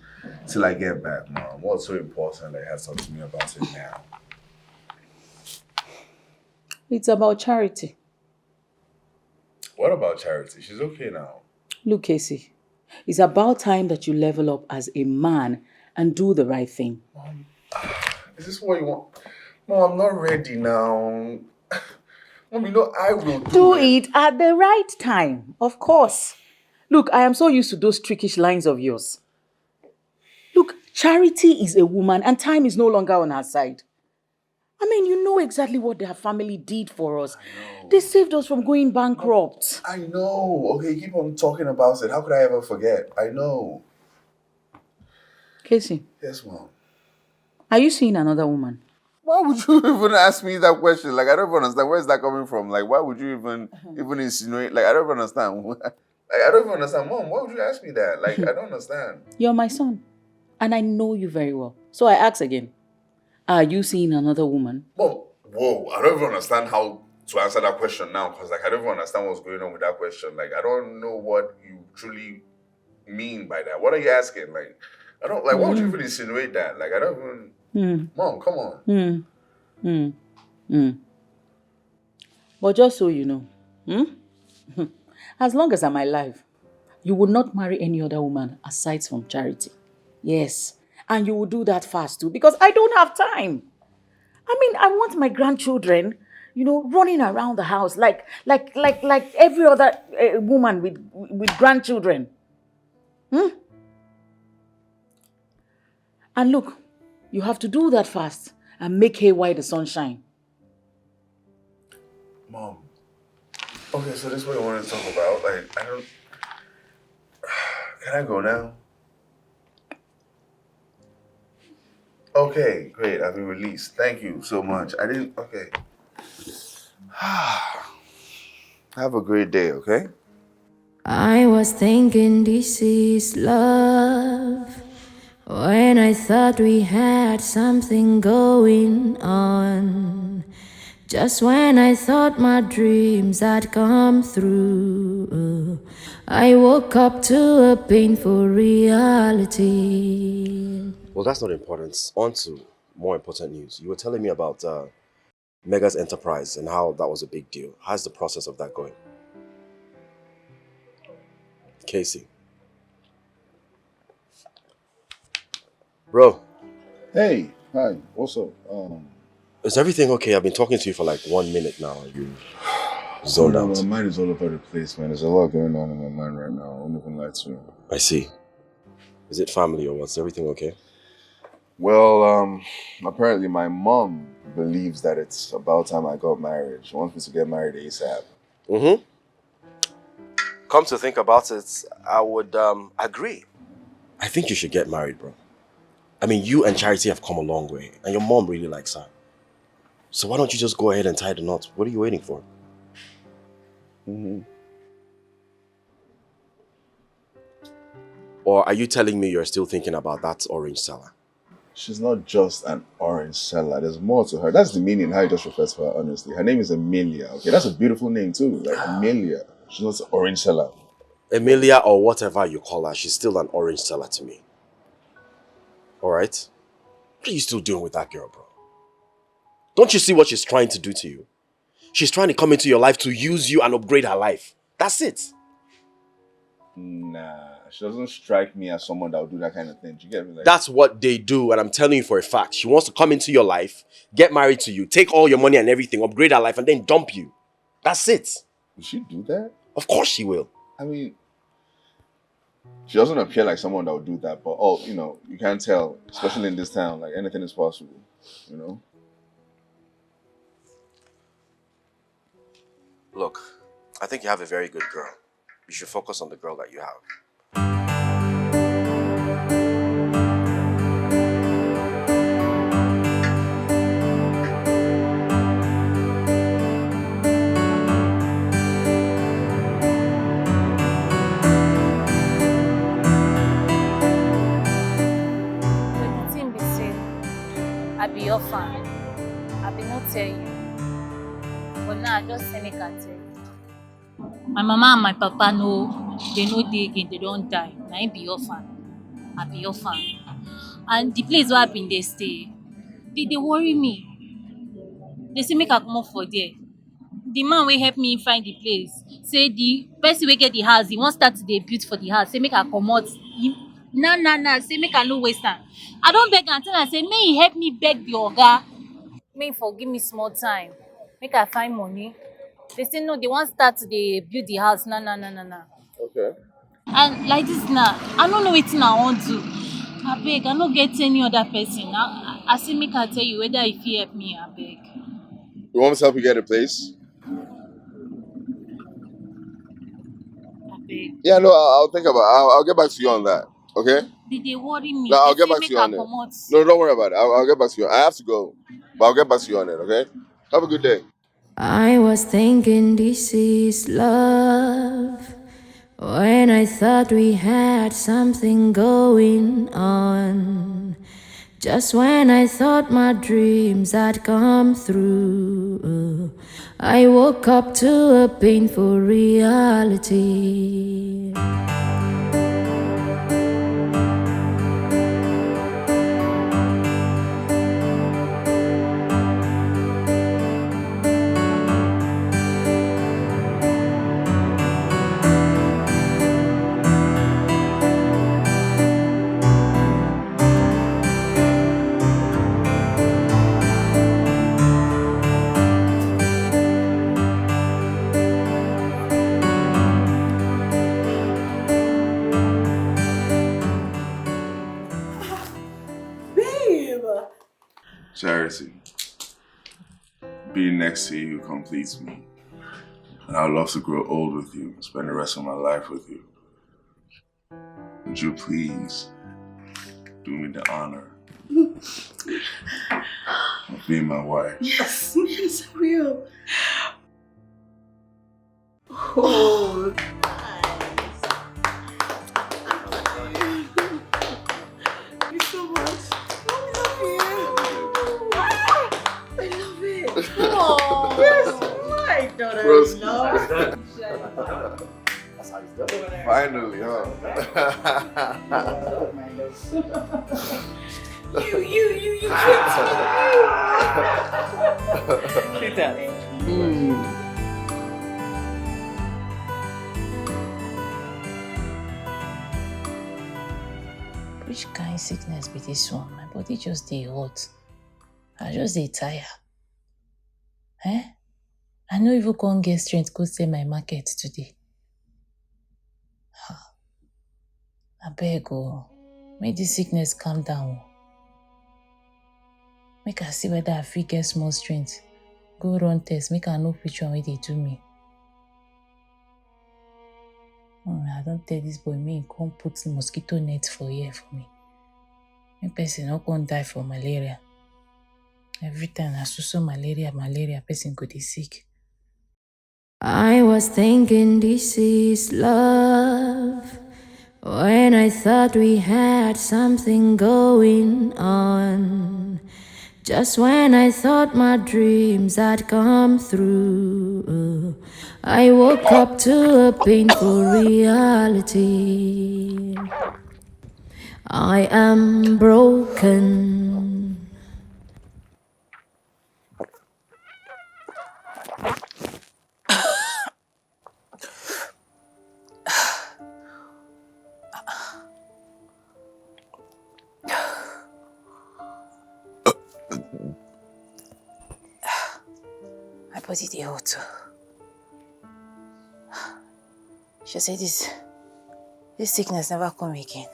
till I get back, Mom? What's so important that you have to talk to me about it now? It's about Charity. What about Charity? She's okay now. Look, Casey, it's about time that you level up as a man and do the right thing. Mom, is this what you want? Mom, I'm not ready now. Mom, you know I will do it at the right time, of course. Look, I am so used to those trickish lines of yours. Look, Charity is a woman and time is no longer on her side. I mean, you know exactly what their family did for us. They saved us from going bankrupt. I know. Okay, keep on talking about it. How could I ever forget? I know. Casey. Yes, Mom. Are you seeing another woman? Why would you even ask me that question? Like, I don't even understand. Where is that coming from? Like, why would you even insinuate? Like, I don't even understand. Like, I don't even understand. Mom, why would you ask me that? Like, I don't understand. You're my son. And I know you very well. So I ask again. Are you seeing another woman? Mom, whoa. I don't even understand how to answer that question now. Because, like, I don't even understand what's going on with that question. Like, I don't know what you truly mean by that. What are you asking? Like, I don't, like, why would you even insinuate that? Like, I don't even... Mom, come on. But just so you know, as long as I'm alive, you will not marry any other woman aside from Charity. Yes. And you will do that fast too, because I don't have time. I mean, I want my grandchildren, running around the house like every other woman with grandchildren. And look, you have to do that fast and make hay while the sun shines. Mom. Okay, so this is what I want to talk about. Like, I don't... Can I go now? Okay, great. I've been released. Thank you so much. Okay. Have a great day, okay? I was thinking this is love When I thought we had something going on, just when I thought my dreams had come through, I woke up to a painful reality. Well, that's not important. On to more important news. You were telling me about Mega's enterprise and how that was a big deal. How's the process of that going? Casey. Bro. Hey, hi. What's up? Is everything okay? I've been talking to you for like 1 minute now. You zoned out. My mind is all over the place, man. There's a lot going on in my mind right now. I won't even lie to you. I see. Is it family or what's everything okay? Well, apparently my mom believes that it's about time I got married. She wants me to get married ASAP. Mm-hmm. Come to think about it, I would agree. I think you should get married, bro. I mean, you and Charity have come a long way, and your mom really likes her. So why don't you just go ahead and tie the knot? What are you waiting for? Mm-hmm. Or are you telling me you're still thinking about that orange seller? She's not just an orange seller. There's more to her. That's the meaning how you just refer to her, honestly. Her name is Amelia, okay? That's a beautiful name, too. Like, Amelia. She's not an orange seller. Amelia or whatever you call her, she's still an orange seller to me. Alright? What are you still doing with that girl, bro? Don't you see what she's trying to do to you? She's trying to come into your life to use you and upgrade her life. That's it. Nah, she doesn't strike me as someone that would do that kind of thing. Do you get me? Like, That's what they do, and I'm telling you for a fact. She wants to come into your life, get married to you, take all your money and everything, upgrade her life, and then dump you. That's it. will she do that? Of course she will. I mean, she doesn't appear like someone that would do that, but you can't tell, especially in this town, like anything is possible, you know? Look, I think you have a very good girl. You should focus on the girl that you have. The thing be say, I be orphan. I be not tell you. But now I just say make I tell you. My mama and my papa know they know dey again, they don't die. Na I be orphan. I be orphan. And the place where I been dey stay, they worry me. They say make I comot for there. The man wey help me find the place say the person wey get the house, he wan start to dey build for the house. Say make I comot. Nah. Say make I no waste am. I don beg am, tell am say make he help me beg the oga. Make he for give me small time. Make I find money. They say no, they wan start to dey build the house. Nah. Okay. And like this now, I no know wetin I wan do. Abeg, I no get any other person. I say make I tell you whether you fit help me, abeg. You want me to help you get a place? Abeg. Yeah, no, I'll think about it. I'll get back to you on that, okay? They worry me. No, I'll They get say back to make you I on it. comot. No, don't worry about it. I'll get back to you. I have to go, but I'll get back to you on it, okay? Have a good day. I was thinking this is love. When I thought we had something going on, just when I thought my dreams had come through, I woke up to a painful reality. Charity, being next to you completes me. And I'd love to grow old with you, spend the rest of my life with you. Would you please do me the honor of being my wife? Yes, real. Oh. Finally, huh? You. Sweetheart. Which kind sickness be this one? My body just dey hot. I just dey tire. I no even come get strength go sell my market today. Abeg o, make this sickness calm down. Make I see whether I fit get small strength. Go run test, make I know which one wey dey do me. I don tell this boy make he come put the mosquito net for here for me. Make person no come die for malaria. Every time I so malaria, person go dey sick. I was thinking this is love when I thought we had something going on. Just when I thought my dreams had come through, I woke up to a painful reality. I am broken. My body dey hot. She said this sickness never come again.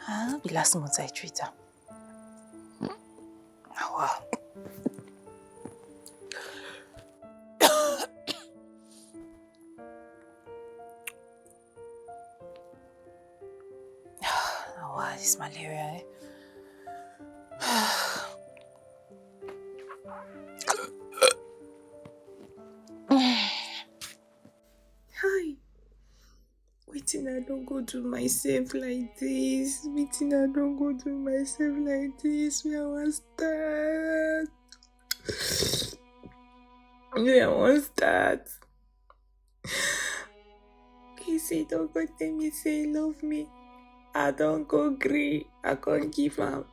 No be last month I treat her. Wow. Wow, this malaria. Hi. Wetin I don't go do myself like this. Wetin I don't go do myself like this. Where I wan start. Where I wan start. He say don't go tell me say he love me. I don't go gree. I can't give am.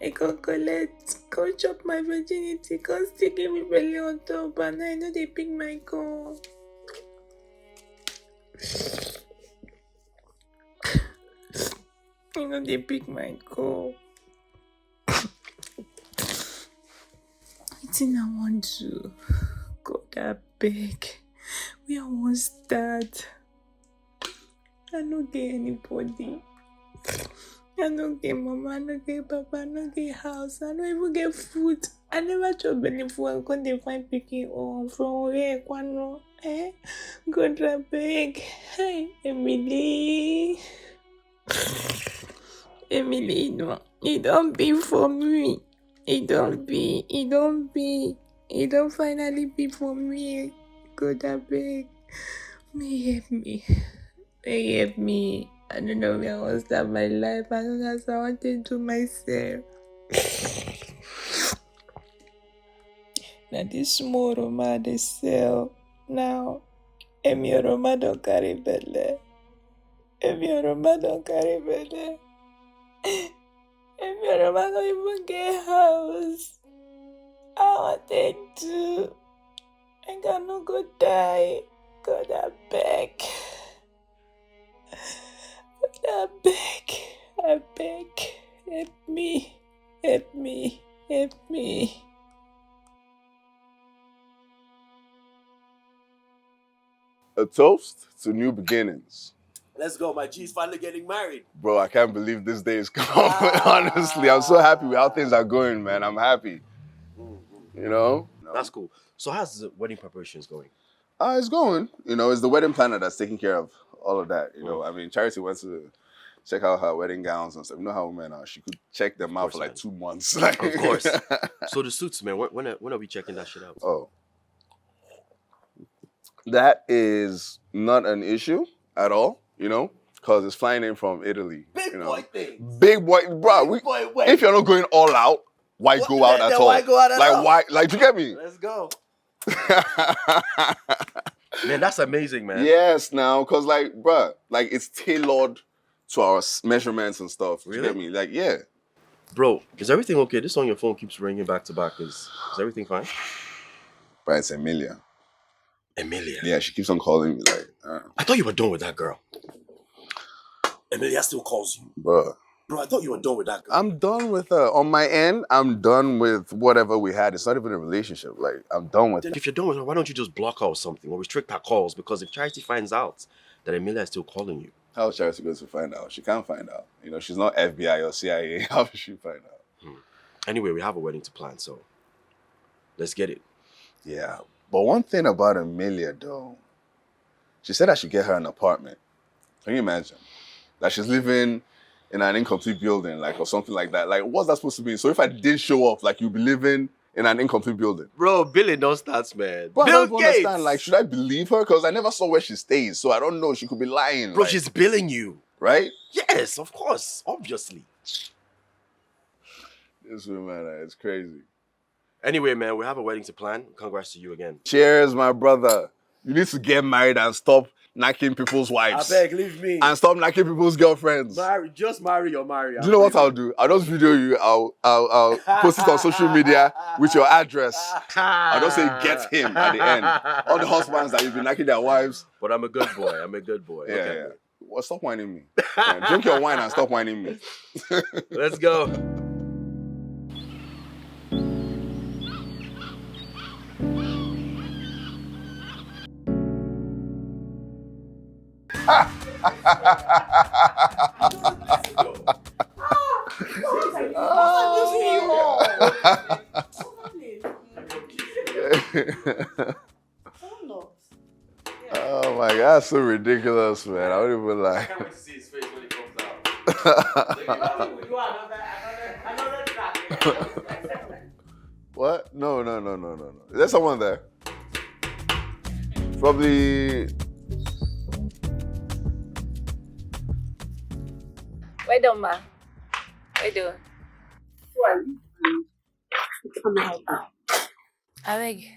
I can't collect. Can't chop my virginity. Can't still give me belly on top. And I know they pick my call. I know they pick my call. Wetin I want to. God, I beg. Where I wan start. I no get anybody. I no get mama, I no get papa, I no get house, I no even get food. I never chop belly food. I'm going to find picking on from where Kwano. God, I beg. Hey, Emily. Emily, no. It don't be for me. It don't finally be for me. God, I beg. May help me. May help me. I don't know where I want to start my life. I don't know what I want to do myself. Now this small Roma they sell. Now, Emi Roma don't carry belly. Emi Roma don't carry belly. Emi Roma don't even get house. I wanted to. I cannot go die. God, I beg. I beg. Help me. A toast to new beginnings. Let's go, my G's finally getting married. Bro, I can't believe this day is coming. Honestly, I'm so happy with how things are going, man. I'm happy. You know? That's cool. So how's the wedding preparations going? It's going. You know, it's the wedding planner that's taking care of all of that. You know, I mean, Charity went to check out her wedding gowns and stuff. You know how women are. She could check them out for like 2 months. Like, of course. So the suits, man, when are we checking that shit out? Oh. That is not an issue at all, you know, because it's flying in from Italy. Big you know? boy things. Big boy, bro. If you're not going all out, why go out at all? Why go out at all? Why? Like, you get me? Let's go. Man, that's amazing, man. Yes, now, because like, bruh, like it's tailored to our measurements and stuff. Really? You get me? Like, yeah. Bro, is everything okay? This on your phone keeps ringing back to back. Is everything fine? But it's Emilia. Emilia? Yeah, she keeps on calling me like, I thought you were done with that girl. Emilia still calls you. bruh. Bro, I thought you were done with that girl. I'm done with her. On my end, I'm done with whatever we had. It's not even a relationship. Like, I'm done with Then it. if you're done with her, why don't you just block her or something? Or restrict her calls? Because if Charity finds out that Emilia is still calling you. How is Charity going to find out? She can't find out. You know, she's not FBI or CIA. How does she find out? Anyway, we have a wedding to plan, so let's get it. Yeah. But one thing about Emilia, though, she said I should get her an apartment. Can you imagine? Like, she's living in an incomplete building, like, or something like that. Like, what's that supposed to mean? So if I did show up, like, you'll be living in an incomplete building. Bro, Billy don't start, man. But I Bill don't Gates! understand. Like, should I believe her? Because I never saw where she stays, so I don't know. She could be lying. Bro, like, she's billing you. right? Yes, of course. Obviously. This woman, it's crazy. Anyway, man, we have a wedding to plan. Congrats to you again. Cheers, my brother. You need to get married and stop knacking people's wives. leave me. And stop knacking people's girlfriends. Just marry or marry. Do you know what I'll do? I'll just video you. I'll post it on social media with your address. I'll just say get him at the end. All the husbands that you've been knacking their wives. But I'm a good boy. Yeah, Okay. yeah. Well, stop whining me. Yeah, drink your wine and stop whining me. Let's go. Oh my God, that's so ridiculous, man. I don't even like. I can't wait to see his face when he comes out. What? No. Is there someone there? Probably. Where do ma? Where do? Come out. Abeg,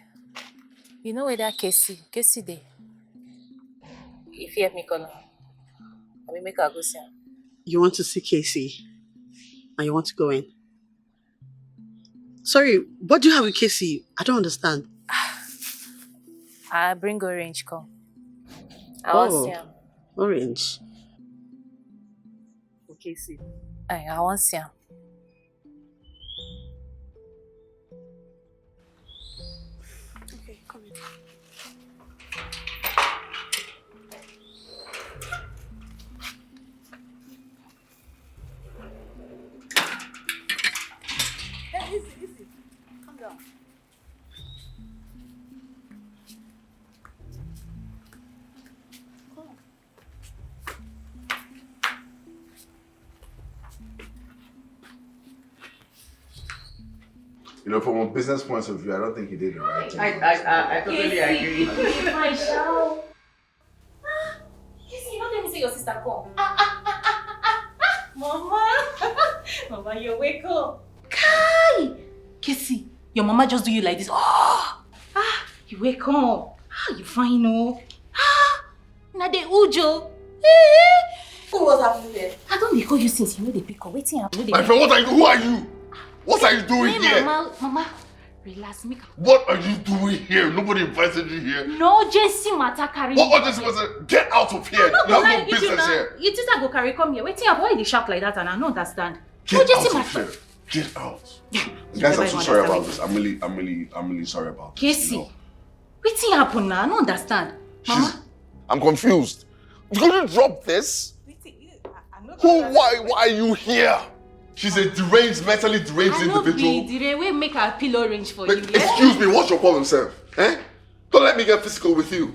you know where that Casey dey? If you help me come now, I will make her go see am. You want to see Casey? And you want to go in? Sorry, what do you have with Casey? I don't understand. I bring orange come. I want see am. Orange. For Casey. I want see am. Okay, come in. Easy. Calm down. Come on. You know, from a business point of view, I don't think he did the right thing. I totally agree. Fine, shall. Casey, you don't let me say your sister come. Mama, you wake up. Kai! Casey, your mama just do you like this. You wake up. You fine, no? Na the ujo. Who was happening there? I don't dey call you since you know they pick up. Waiting happen. My friend, what are you? Who are you? What are you doing here? Mama, relax, make. What are you doing here? Nobody invited you here. No, Jesse matter carry. What Jesse matter? Get out of here. You have no business here. You think I go carry come here? Waiting happen. Why you shout like that? And I don't understand. Get Jesse out of matter. here. Get out. Guys, I'm so sorry about this. I'm really sorry about this. Casey, You know? waiting happen now. I don't understand. Mama. I'm confused. Could you drop this? Who? Why are you here? She's a deranged, mentally deranged I know individual. the way make a pillow range for But, you. Yeah? excuse me, what's your problem, sir? Don't let me get physical with you.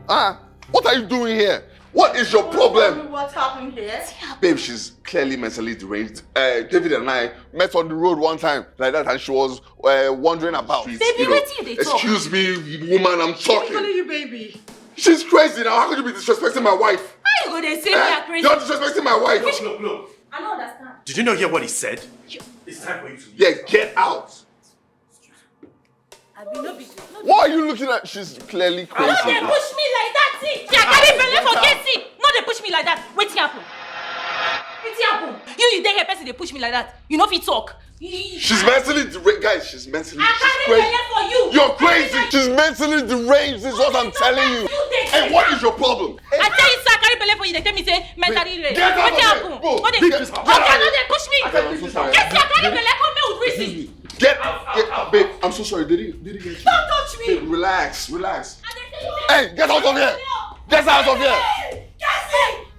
What are you doing here? What is your problem? What's happened here? Babe, she's clearly mentally deranged. David and I met on the road one time like that, and she was wandering about. Baby, wait they talk. Excuse me, woman, I'm talking. Calling you baby. She's crazy now. How could you be disrespecting my wife? How you go they say me a crazy? You're disrespecting my wife. Look. I don't understand. Did you not hear what he said? It's time for you to leave. Yeah, get out. What are you looking at? She's clearly crazy. No, they push me like that, see. Yeah, carry belle for Casey. No, they push me like that. Wait, happen. You there here, person, they push me like that. You know if you talk. She's mentally deranged. Guys, she's mentally crazy. For you. You're crazy. She's mentally deranged. This is what I'm telling you. Hey, what is your problem? I tell you, sir, carry belle for you. They tell me say mentally deranged. Get out of here. What they push me. I'm so sorry. Yes, I carry belle for me with reason. Get babe, I'm so sorry. Did he get you? Don't touch me. Babe, relax. Hey, get out of here. Get out of here.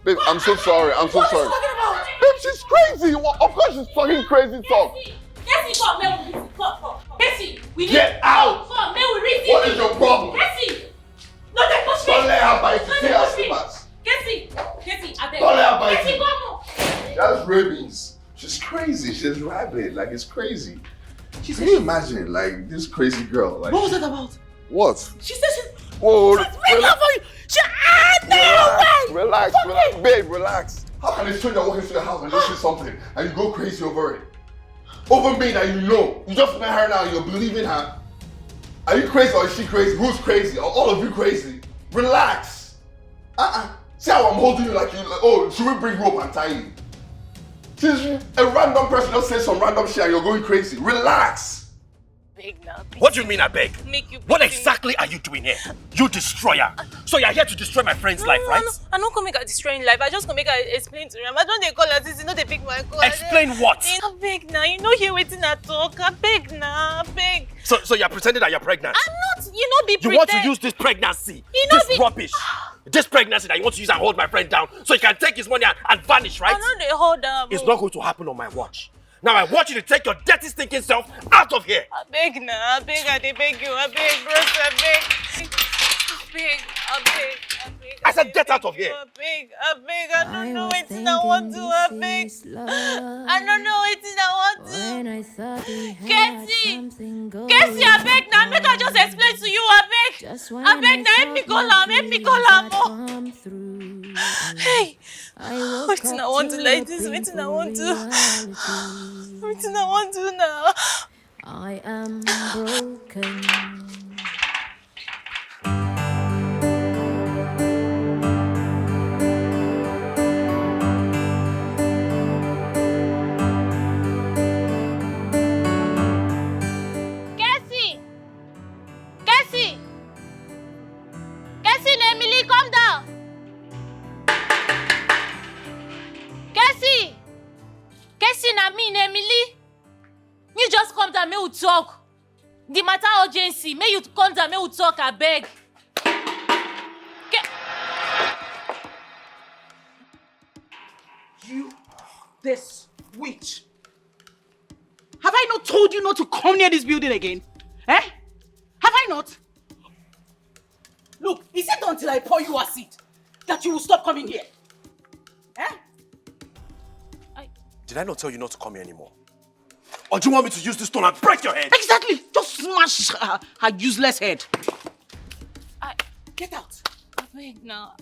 Babe, I'm so sorry. What are you talking about? Babe, she's crazy. Of course she's talking crazy talk. Casey, come, man, with reason. Come. Casey, we need. Get out. Come, man, with reason. What is your problem? Casey. No, they push me. Don't let her bite you. Say her slippers. Casey, I beg. Don't let her bite Casey, you. come. That's rabies. She's crazy. She's rabid. Like, it's crazy. Can you imagine, like, this crazy girl? Like, What was that about? What? She said Whoa, she's breaking up for you. Relax, babe, relax. How can a stranger walk into the house and just say something and you go crazy over it? Over me that you know. You just met her now and you're believing her. Are you crazy or is she crazy? Who's crazy? Are all of you crazy? Relax. See how I'm holding you like you, oh, should we bring rope and tie you? She's a random person just says some random shit and you're going crazy. Relax. What do you mean I beg? Make you What exactly are you doing here? You destroyer. So you're here to destroy my friend's life, right? I don't come make her destroy his life. I just come make her explain to him. I don't they call her this, you know they pick my call. Explain what? I beg now. You know here waiting at talk. I beg now. I beg. So you're pretending that you're pregnant? I'm not. You know be pretend. You want to use this pregnancy? This rubbish. This pregnancy that you want to use and hold my friend down so you can take his money and vanish, right? I know they hold her. It's not going to happen on my watch. Now I want you to take your dirty stinking self out of here. I beg now. I beg. I beg you. I beg, bros. I beg. I beg. I said get out of here. I beg. I don't know what I want to. I beg. I don't know what I want to. Casey, I beg now. Make her just explain to you. I beg now. Help me call her. Hey. What I want to like this? What I want to now? I am broken. Cassie and Emily, come down. Cassie and me and Emily. You just come down, may we talk. The matter urgency, may you come down, may we talk, I beg. You, this witch. Have I not told you not to come near this building again? Eh? Have I not? Look, is it until I pour you acid that you will stop coming here? Eh? Did I not tell you not to come here anymore? Or do you want me to use this stone and break your head? Exactly! Just smash her useless head. Get out. I beg now.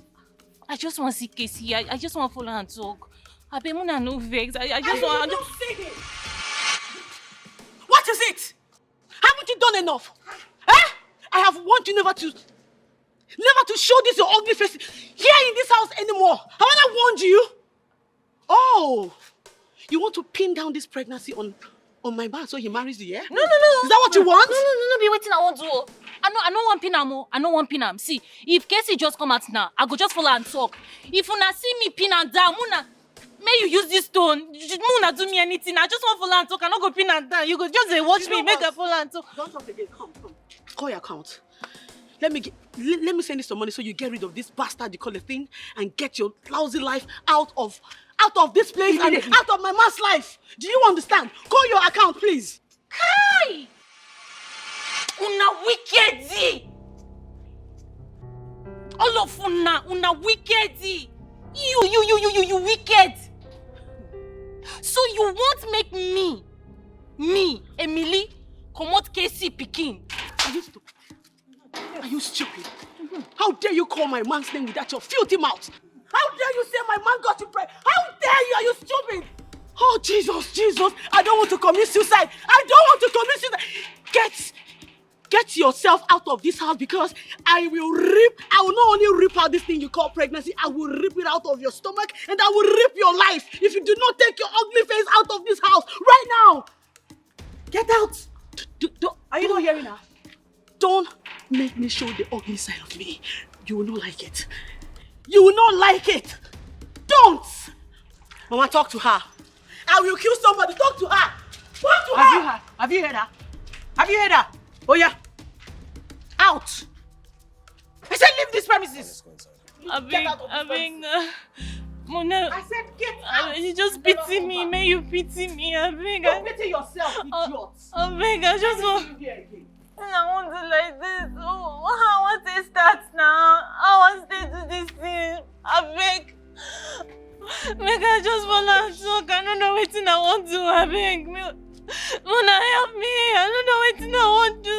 I just want to see Casey. I just want to follow her and talk. I beg Muna no vex. I just want to say it. What is it? Haven't you done enough? Eh? I have warned you never to show this your ugly face here in this house anymore. Haven't I warned you? Oh, you want to pin down this pregnancy on my man so he marries you, yeah? No. Is that what you want? No, be waiting, I want to. I don't want pin am. I don't want pin am. See, if Casey just come out now, I go just follow and talk. If una see me pin am down, Muna, may you use this stone. Muna do me anything. I just want follow and talk. I not go pin am down. You go just watch me, make her follow and talk. Don't talk again. Come. Call your account. Let me send you some money so you get rid of this bastard you call a thing and get your lousy life out of this place and out of my man's life. Do you understand? Call your account, please. Kai! Una wicked! All of una wicked! You wicked! So you won't make me, Emily, comot Casey pikin. Are you stupid? How dare you call my man's name with that your filthy mouth? How dare you say my man got you pregnant? How dare you? Are you stupid? Oh, Jesus. I don't want to commit suicide. Get yourself out of this house because I will not only rip out this thing you call pregnancy, I will rip it out of your stomach and I will rip your life if you do not take your ugly face out of this house right now. Get out. Are you not hearing her? Don't make me show the ugly side of me. You will not like it. You will not like it. Don't. Mama, talk to her. I will kill somebody. Talk to her. Talk to her. Have you heard her? Have you heard her? Oh yeah. Out. I said leave this premises. Mona. I said get out. You just pity me. May you pity me. Don't pity yourself, idiot. I just want... I want to like this. Oh, I want to start now. I want to do this thing. I just want to talk. I don't know what I want to do. Mona, help me. I don't know what I want to do.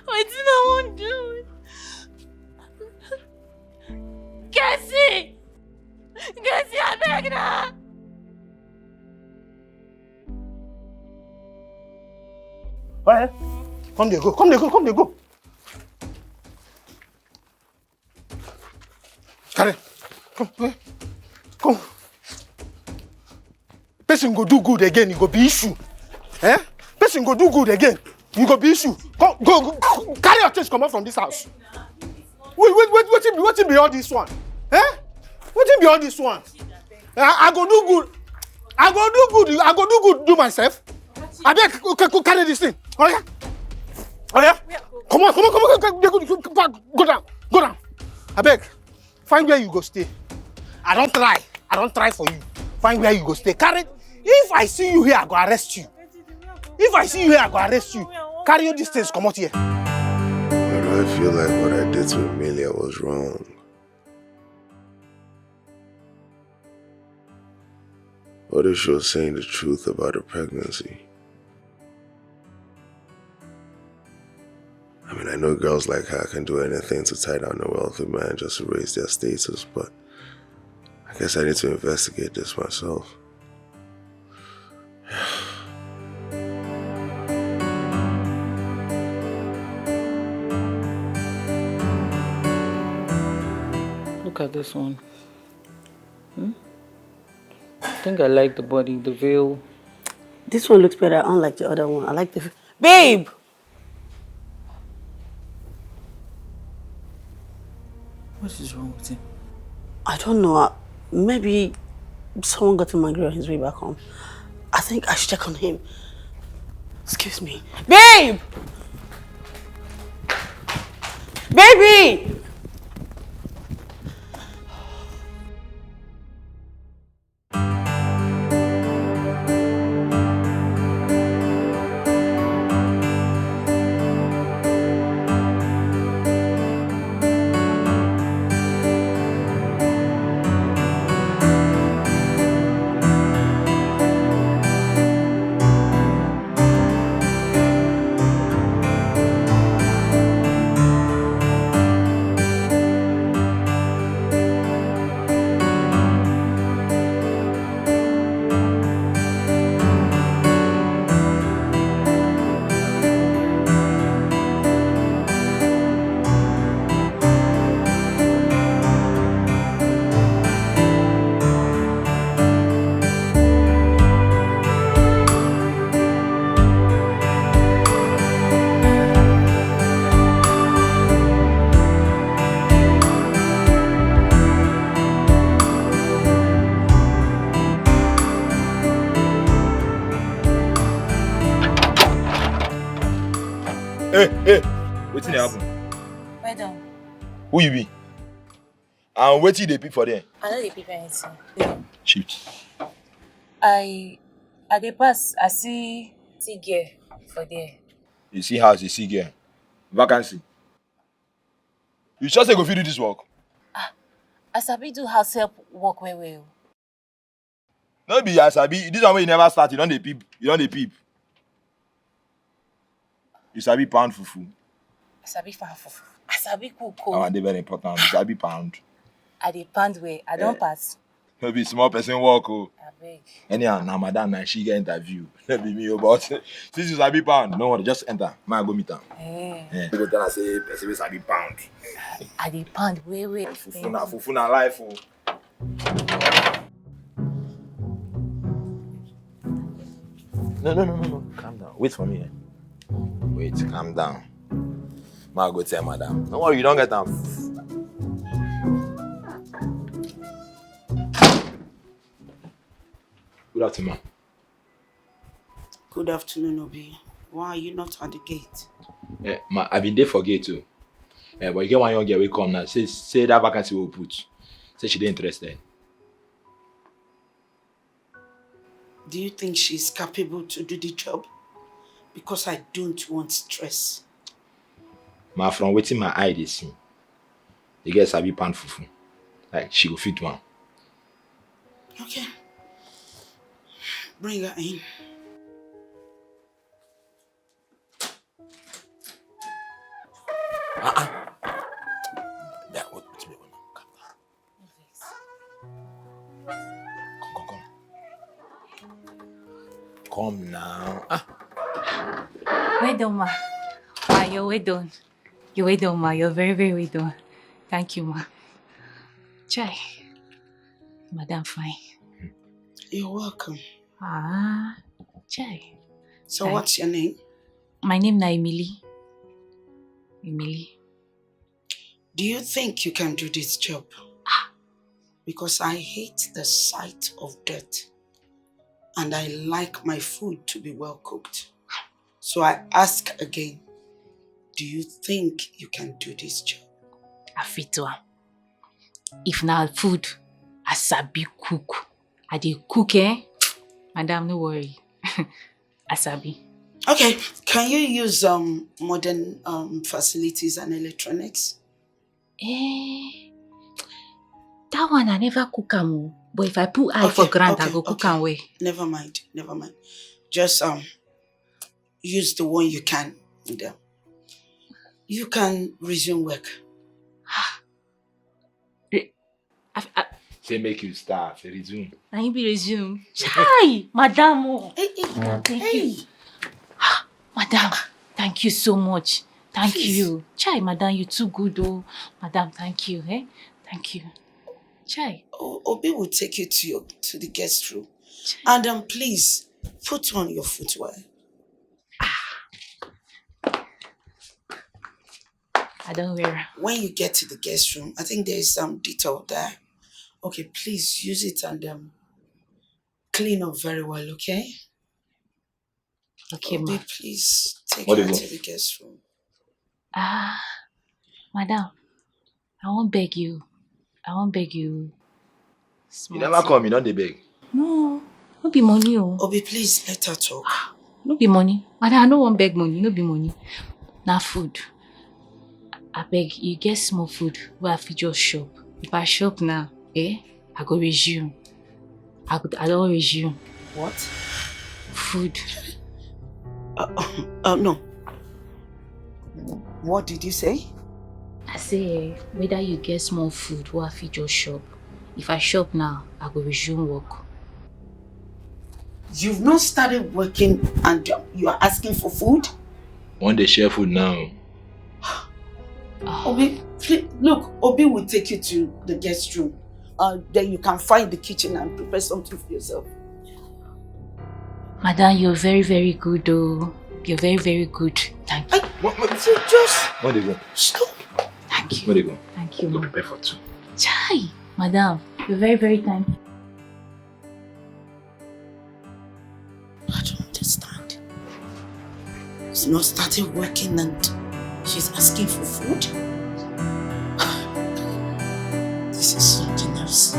What I want to do. Cassie, I beg now. Alright. Come there, go. Karen, come. Person go do good again, you go be issue. Person go do good again, you go be issue. Go, carry your things, come out from this house. Wait, what be all this one? What be all this one? I go do good. I go do good, do myself. I beg, carry this thing. Oh yeah. Come on. Go down. I beg, find where you go stay. I don't try for you. Find where you go stay. Carry. If I see you here, I go arrest you. Carry your distance, come out here. Why do I feel like what I did to Amelia was wrong? What if she was saying the truth about her pregnancy? I mean, I know girls like her can do anything to tie down a wealthy man just to raise their status, but I guess I need to investigate this myself. Look at this one. I think I like the body, the veil. This one looks better, unlike the other one. I like the... Babe! What is wrong with him? I don't know. Maybe someone got him angry on his way back home. I think I should check on him. Excuse me. Babe! Baby! Hey, wetin dey happen? Well done. Who you be? And wetin dey peep for there? I know dey peep anything. Yeah. Shoot. I dey pass, I see girl for there. You see house, you see girl. Vacancy. You sure say go fit do this work? I sabi do house help work well. No be I sabi. This one wey you never start, you don dey peep. You sabi pound fufu. I sabi fan fufu. I sabi cook. That one dey very important. You sabi pound. I dey pound well. I don pass. Maybe small person walk. Oh. Big. Anyhow, now madam, now she get interview. Let me about. Since you sabi pound, no worry, just enter. Man, go meet her. You go tell her say, person sabi pound. I the pound, wait. Fufuna life. Oh. No. Calm down. Wait for me. Wait, calm down. Man, go tell madam. No worry, you don't get them. Good afternoon. Good afternoon, Obi. Why are you not at the gate? I've been there for gate too. But you get one young girl will come now. Say that vacancy will put. Say she didn't interested. Do you think she's capable to do the job? Because I don't want stress. From waiting my eye they see. The girl sabi pan fufu. Like she will fit one. Okay. Bring her in. Yeah, what's me? Come now. Well done, ma. You're well done. You're well done, ma. You're very, very well done. Thank you, ma. Chai. Madam fine. You're welcome. Chai. So what's your name? My name is Emily. Emily. Do you think you can do this job? Because I hate the sight of death. And I like my food to be well cooked. So I ask again, do you think you can do this job? I fit to am. If now food, I sabi cook. I dey cook, Madam, no worry. I sabi. Okay, can you use modern facilities and electronics? That one I never cook am. But if I put eye for grant, I go cook am well. Never mind. Just use the one you can. You can resume work. Say make you start. Resume. Now you be resume. Chai, Madam. Hey. Madam, thank you so much. Thank you. Chai, Madam, you too good, oh. Madam, thank you, Thank you. Chai. Obi will take you to the guest room. Chai. And please, put on your footwear. I don't wear. When you get to the guest room, I think there is some Dettol there. Okay, please use it and clean up very well, okay? Okay, Obi, please take her to the guest room. Madam, I won't beg you. You never come, you don't beg. No be money, oh. Obi, please let her talk. No be money. Madam, I no wan beg money, no be money. Na food. I beg, you get small food where I fit just shop. If I shop now, I go resume. I don't resume. What? Food. No. What did you say? I say, whether you get small food where I fit just shop. If I shop now, I go resume work. You've not started working and you are asking for food? One day share food now. Obi, please, look, Obi will take you to the guest room. Then you can find the kitchen and prepare something for yourself. Madam, you're very, very good, though. You're very, very good. Thank you. Where they go? Stop. Thank you. Where they go? Thank you. Go prepare for two. Chai, Madam, you're very, very kind. I don't understand. She's not started working and she's asking for food? This is something else.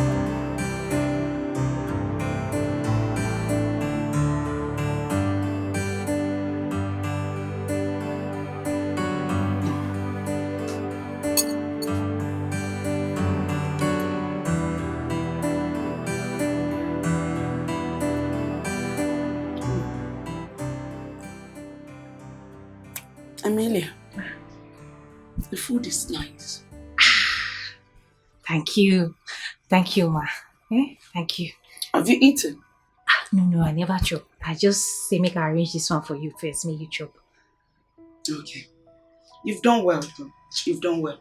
Amelia, the food is nice. Thank you. Thank you, ma. Eh? Thank you. Have you eaten? No, I never chop. I just say make I arrange this one for you first, make you chop. Okay. You've done well, though. You've done well.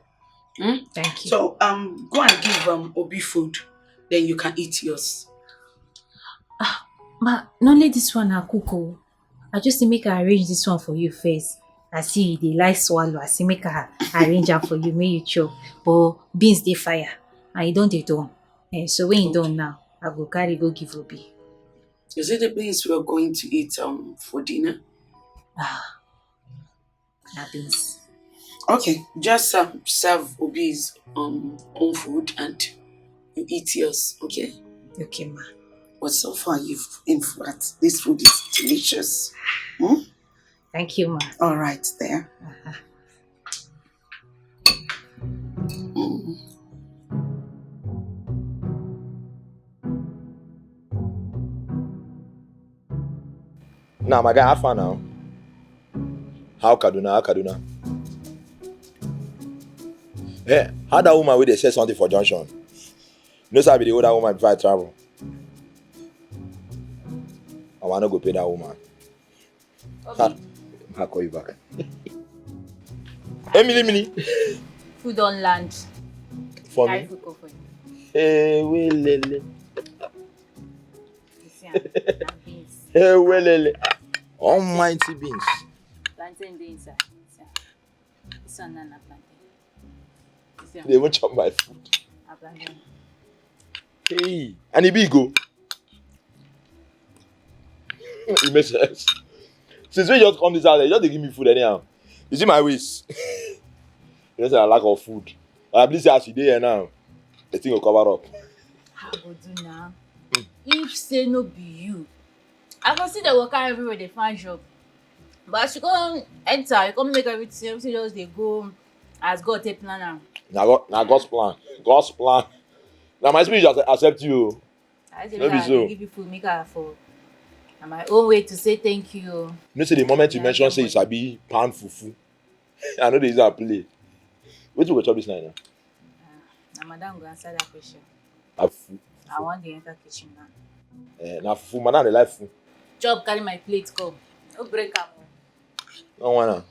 Thank you. So, go and give Obi food. Then you can eat yours. Ma, not only this one I cook. Oh. I just say make I arrange this one for you first. I see you dey like swallow. I say make I arrange am for you, make you chop. But beans dey fire. And you don't dey done. So when you done now, I go carry go give Obi. Is it the beans we are going to eat for dinner? Na beans. Okay, just serve Obi's own food and you eat yours, okay? Okay, ma. But so far in fact, this food is delicious. Thank you, ma. All right, there. Now, my guy, how far now? How Kaduna? Hey, how that woman where they say something for Junction? No, sir, be the older woman before I travel. I want to go pay that woman. Okay. I'll call you back. Hey, Mini. Food on land. For Carry me? food go for you. Hey, we lele. You see, na beans. Hey, we lele. Almighty beans. Plantain dey inside. See, this one na plantain. See, They won't chop my food. na plantain. Hey, and it big go. It makes sense. Since we just come this house, you just dey give me food anyhow. You see my waist? You know say I lack of food. I believe say as you dey here now, the thing will cover up. How go do now? If say no be you, I can see the worker everywhere they find job. But as you come enter, you come make everything just dey go as God take plan am. Now God's plan. God's plan. Now my spirit just accept you. I say No make be I so. give you food, make I for na my own way to say thank you. You know say the moment you mention say you sabi pan fufu, I know they use that play. Wetin you go chop this night now? Na madam go answer that question. Fufu. I wan dey enter kitchen now. Na fufu, madam dey like fufu. Chop carry my plate come. No break am o. No wanna.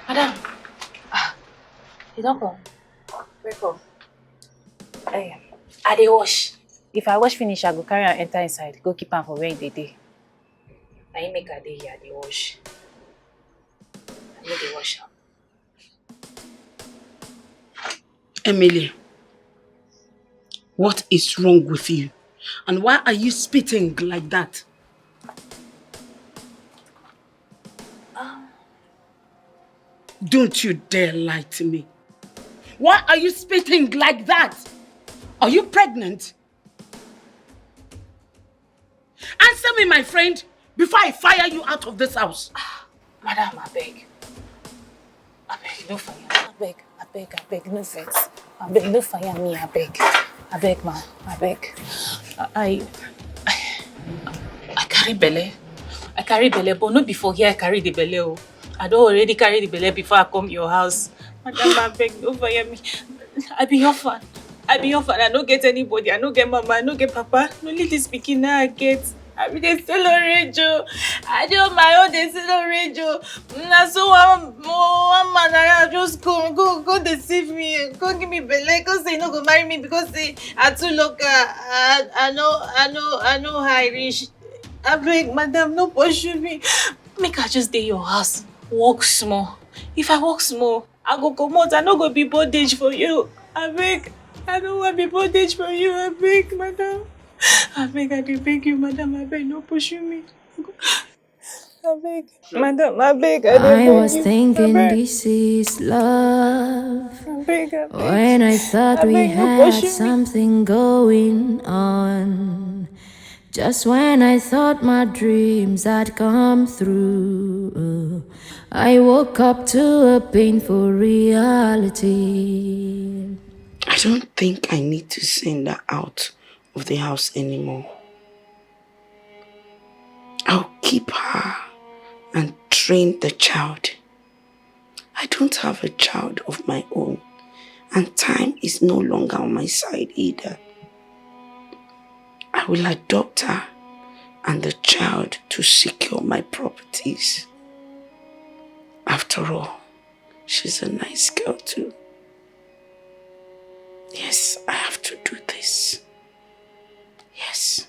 Madam. You don't come. Wake up. Hey, I dey wash. If I wash finish, I go carry am enter inside. Go keep am for where they dey. Na him make I dey here, I dey wash. I no dey wash am. Emily, what is wrong with you? And why are you spitting like that? Don't you dare lie to me. Why are you spitting like that? Are you pregnant? Answer me, my friend, before I fire you out of this house. Madam, I beg. Abeg, no fire. Abeg, no vex. Abeg, no fire me, abeg. Abeg, ma, abeg. I carry belle. I carry belle, but not before here I carry the belle. I don't already carry the belle before I come your house. Madam, abeg, no fire me. I be orphan. I don't get anybody. I don't get mama. I don't get papa. Only this pikin now I get. I be dey sell orange. I do my own dey sell orange. Na so one man I just go deceive me. Go give me belle. Go say he no go marry me because say I too local. I know how I reach. Abeg, madam, no pursue me. Make I just dey your house. Walk small. If I walk small, I go comot. I no go be bondage for you. Abeg, I don't want to be bondage for you. Abeg, madam. Abeg, I dey beg you, madam. Abeg, no pursue me. Abeg, madam. Abeg, I dey beg you. I was thinking this is love. Abeg. When I thought we Abeg, no had pursue me. something going on. Just when I thought my dreams had come through, I woke up to a painful reality. I don't think I need to send her out of the house anymore. I'll keep her and train the child. I don't have a child of my own, and time is no longer on my side either. I will adopt her and the child to secure my properties. After all, she's a nice girl too. Yes, I have to do this. Yes.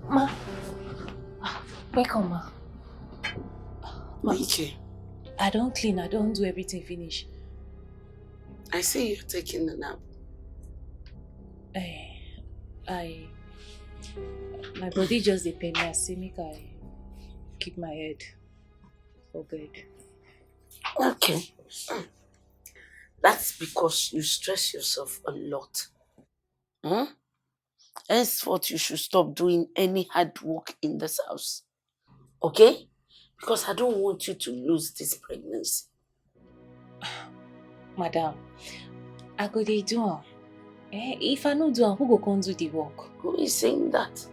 Ma. Welcome, ma. Okay. I don't clean. I don't do everything finish. I see you're taking a nap. My body just dey pain me. I say make I keep my head for bed. Okay. That's because you stress yourself a lot. Henceforth, you should stop doing any hard work in this house. Okay? Because I don't want you to lose this pregnancy. Madam, I go dey do am. If I no do am, who go come do the work? Who is saying that?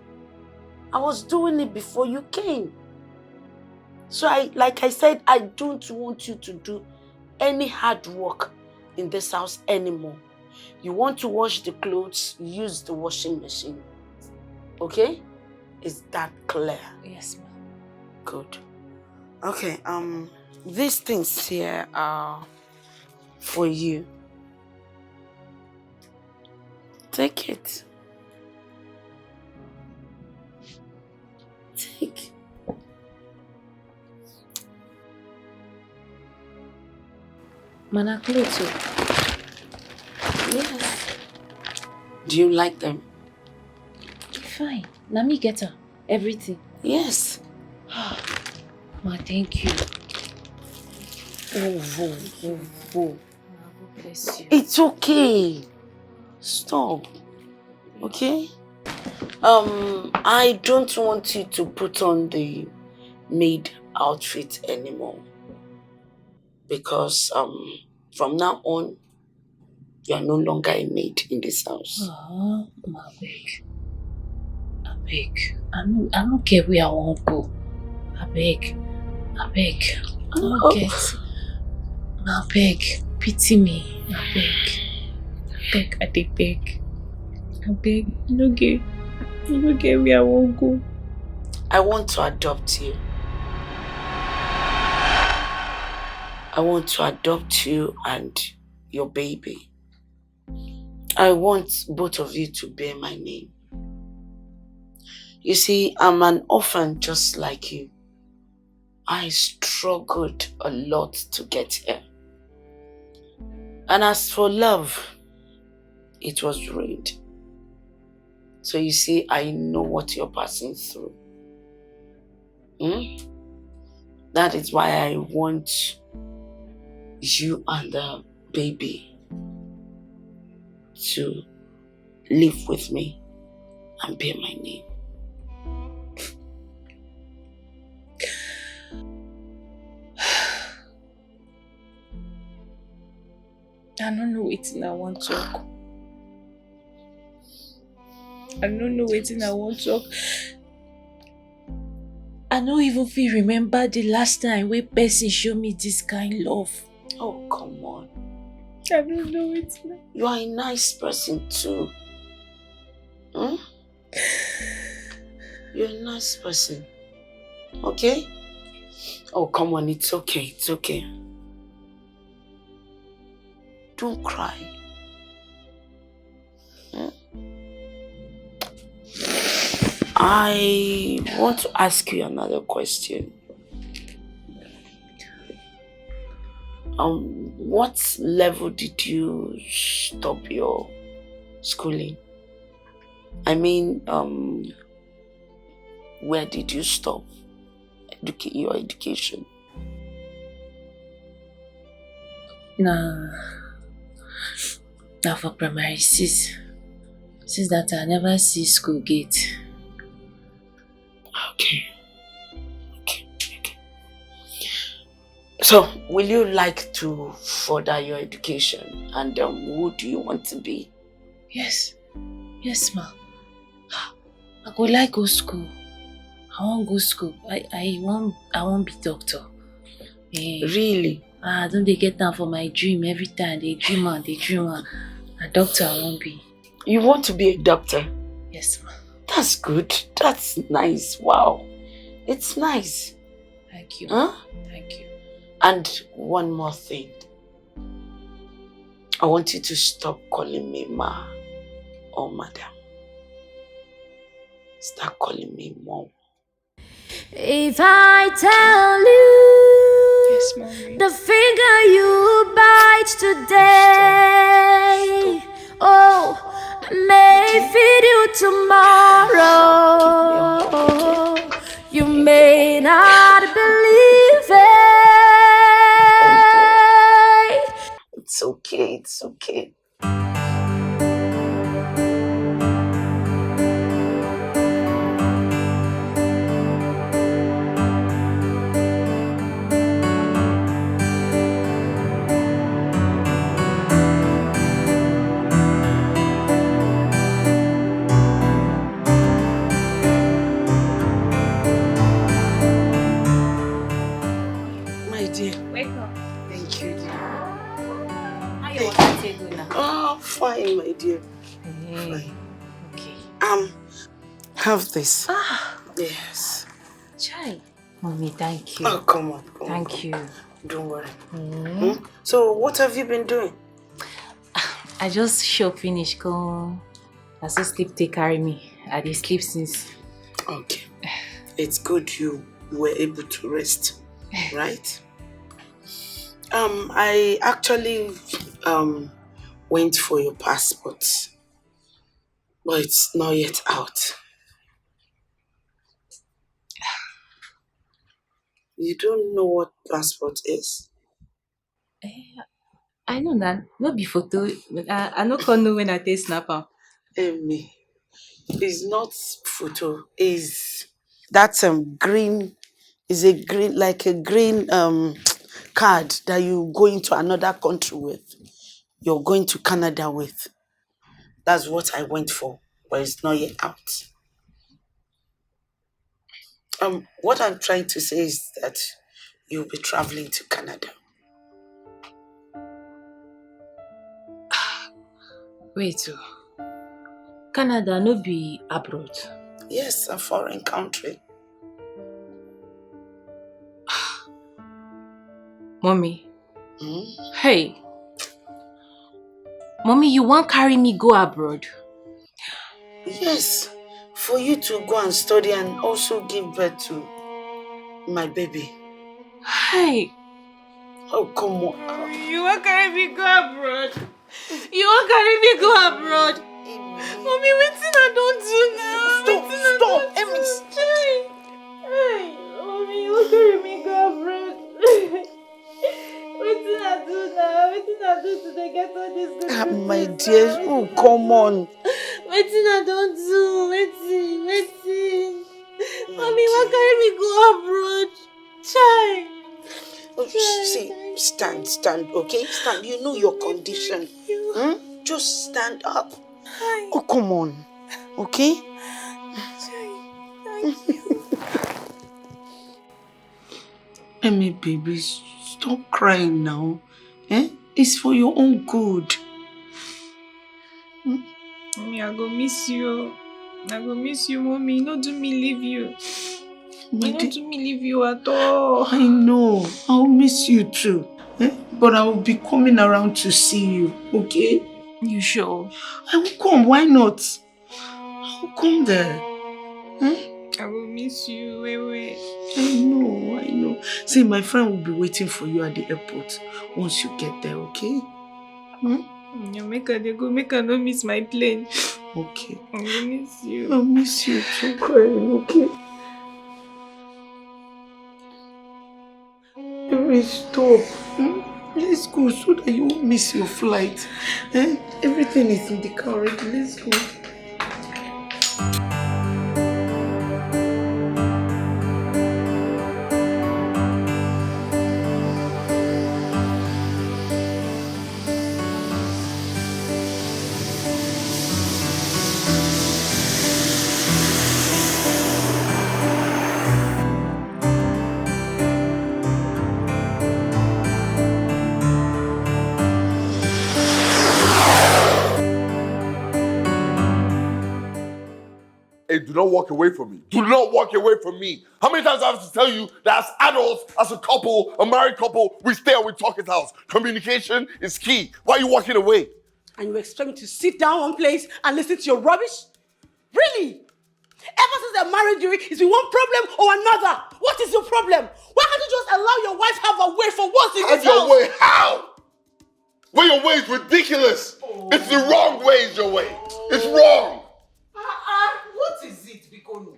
I was doing it before you came. So like I said, I don't want you to do any hard work in this house anymore. You want to wash the clothes, use the washing machine. Okay? Is that clear? Yes, ma'am. Good. Okay, these things here are for you. Take it. Take. Mana clothes. Yes. Do you like them? Fine. Na me get her. Everything. Yes. Ma, thank you. Oh. God bless you. It's okay. Stop. Okay? I don't want you to put on the maid outfit anymore. Because from now on, you are no longer a maid in this house. Ma, beg. I don't care where I want to go. I beg. I don't get. I beg. Pity me. I beg. I beg. You don't get where I want to go. I want to adopt you. I want to adopt you and your baby. I want both of you to bear my name. You see, I'm an orphan just like you. I struggled a lot to get here. And as for love, it was ruined. So you see, I know what you're passing through. That is why I want you and the baby to live with me and bear my name. I don't know wetin I want to talk. I don't know wetin I want to talk. I don't even feel remember the last time wey person show me this kind love. Oh, come on. I don't know wetin. You are a nice person too. You're a nice person. Okay? Oh, come on, it's okay, it's okay. Don't cry. I want to ask you another question. What level did you stop your schooling? I mean, where did you stop your education? Nah, for primary 6. Since that I never see school gate. Okay. So, will you like to further your education? And who do you want to be? Yes, ma. I go like go school. I want go school. I want be doctor. Really? Don't they get down for my dream every time? They dream on. A doctor I want be. You want to be a doctor? Yes, ma. That's good. That's nice. Wow. It's nice. Thank you. Huh? Thank you. And one more thing. I want you to stop calling me Ma or Madam. Start calling me Mom. If I tell you, yes, Mommy, the finger you bite today, oh, may feed you tomorrow. You may not believe it. It's okay, it's okay. Fine, my dear. Fine. Okay. Have this. Yes. Chai. Mommy, thank you. Oh, come on. Thank you. Don't worry. So, what have you been doing? I just shop finish, go. I so sleep take carry me. I dey sleep since. Okay. It's good you were able to rest, right? I actually went for your passport, but it's not yet out. You don't know what passport is? I know that. No be photo. I no can know when I take snap am. Amy, it's not photo. It's that green. Is a green card that you go into another country with. You're going to Canada with. That's what I went for, but it's not yet out. What I'm trying to say is that you'll be traveling to Canada. Wait, Canada no be abroad? Yes, a foreign country. Mommy. Hey. Mommy, you want carry me go abroad? Yes, for you to go and study and also give birth to my baby. Hey. Oh, come on. You want carry me go abroad? You want carry me go abroad? Mommy, Mommy, wetin I don't do now? Stop, Emmy. Hey, mommy, you carry me go abroad. Wetin I do now? Wetin I do to dey get all this good My dear, oh, come on. Wetin I don't do? Wetin? Mommy, why carry me go abroad? Chai. See, stand, okay? Stand. You know your condition. Just stand up. Oh, come on. Okay? Thank you. Emmy, baby, stop crying now. It's for your own good. Mommy, I go miss you. Mommy. No do me leave you. Don't do me leave you at all. I know. I'll miss you too. But I will be coming around to see you, okay? You sure? I will come. Why not? I will come there. I will miss you, wait. I know. See, my friend will be waiting for you at the airport once you get there, okay? Make her not miss my plane. Okay. I will miss you. I'll miss you too, crying, okay? Stop. Let's go so that you won't miss your flight. Everything is in the car already. Let's go. Hey, do not walk away from me. Do not walk away from me. How many times do I have to tell you that as adults, as a couple, a married couple, we stay and we talk it out. Communication is key. Why are you walking away? And you expect me to sit down one place and listen to your rubbish? Really? Ever since I married you, it's been one problem or another. What is your problem? Why can't you just allow your wife have a way for once in this house? Have your way? How? Well, your way is ridiculous. It's the wrong way is your way. It's wrong. What is it, Bikono?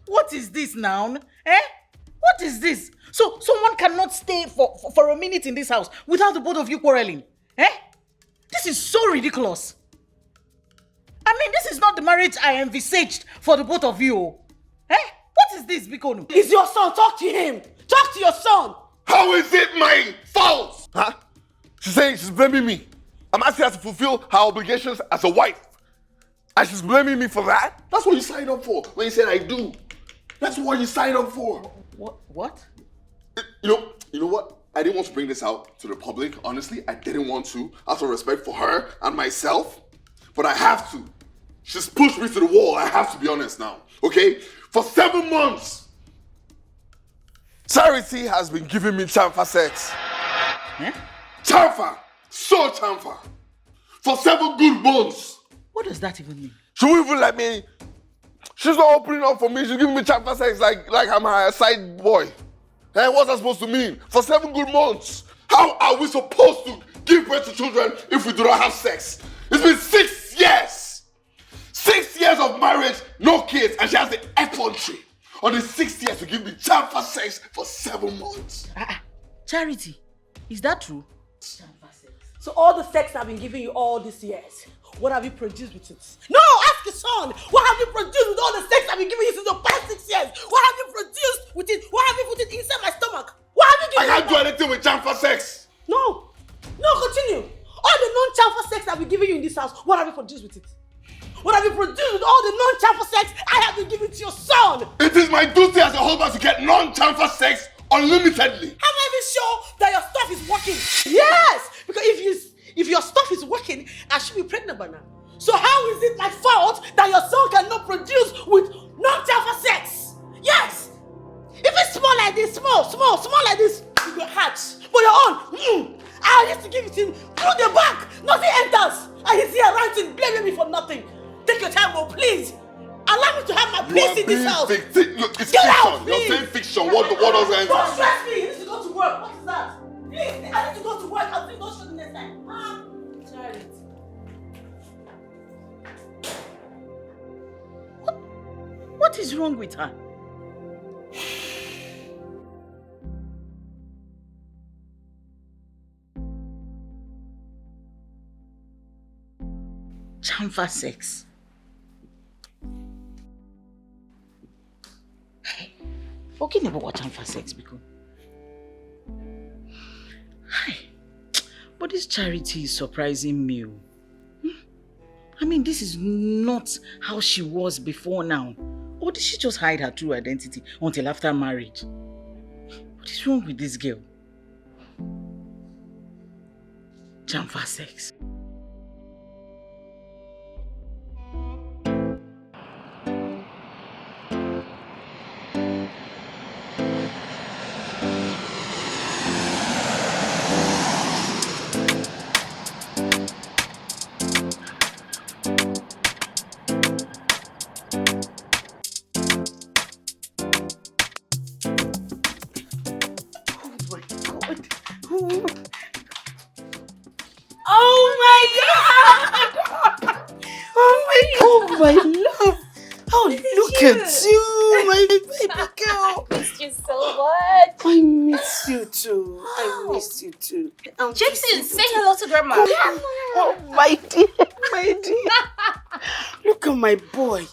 What is this now? What is this? So someone cannot stay for a minute in this house without the both of you quarreling? This is so ridiculous. I mean, this is not the marriage I envisaged for the both of you. What is this, Bikono? It's your son. Talk to him. Talk to your son. How is it my fault? She's saying she's blaming me. I'm asking her to fulfill her obligations as a wife. And she's blaming me for that? That's what you signed up for when you said I do. That's what you signed up for. What? You know what? I didn't want to bring this out to the public, honestly. I didn't want to, out of respect for her and myself. But I have to. She's pushed me to the wall. I have to be honest now. Okay? For 7 months, Charity has been giving me chamfa sex. Chamfa! So chamfa! For 7 good months. What does that even mean? She won't even let me. She's not opening up for me. She's giving me chamfa sex like I'm her side boy. What's that supposed to mean? For 7 good months. How are we supposed to give birth to children if we do not have sex? It's been 6 years. 6 years of marriage, no kids, and she has the effrontery on the 6th year to give me chamfa sex for 7 months. Charity, is that true? So all the sex I've been giving you all these years, what have you produced with it? No, ask your son. What have you produced with all the sex I've been giving you since the past 6 years? What have you produced with it? What have you put it inside my stomach? What have you given I can't do anything with chamfa sex. No, continue. All the non-chamfa sex I've been giving you in this house, what have you produced with it? What have you produced with all the non-chamfa sex I have been giving to your son? It is my duty as a husband to get non-chamfa sex unlimitedly. Am I even sure that your stuff is working? Yes, because if your stuff is working, I should be pregnant by now. So how is it my fault that your son cannot produce with non-chamfa sex? Yes. If it's small like this, small like this, you will hatch. But your own, I used to give it to him through the back. Nothing enters. And he's here ranting, blaming me for nothing. Take your time, please. Allow me to have my place in this house. It's Get fiction. out, You're saying fiction. What does that enter? Don't stress me. You need to go to work. What is that? Please, I need to go to work. I'll do no show the next time. Charity. What is wrong with her? Chamfer sex. Okay, never watch chamfer sex because. Hi. But this Charity is surprising me. I mean, this is not how she was before now. Or did she just hide her true identity until after marriage? What is wrong with this girl? Chamfer sex. My love. Oh, look at you, my baby girl. I missed you so much. I miss you too. I miss you too. Jason, say hello to grandma. Oh, my dear. My dear. Look at my boy.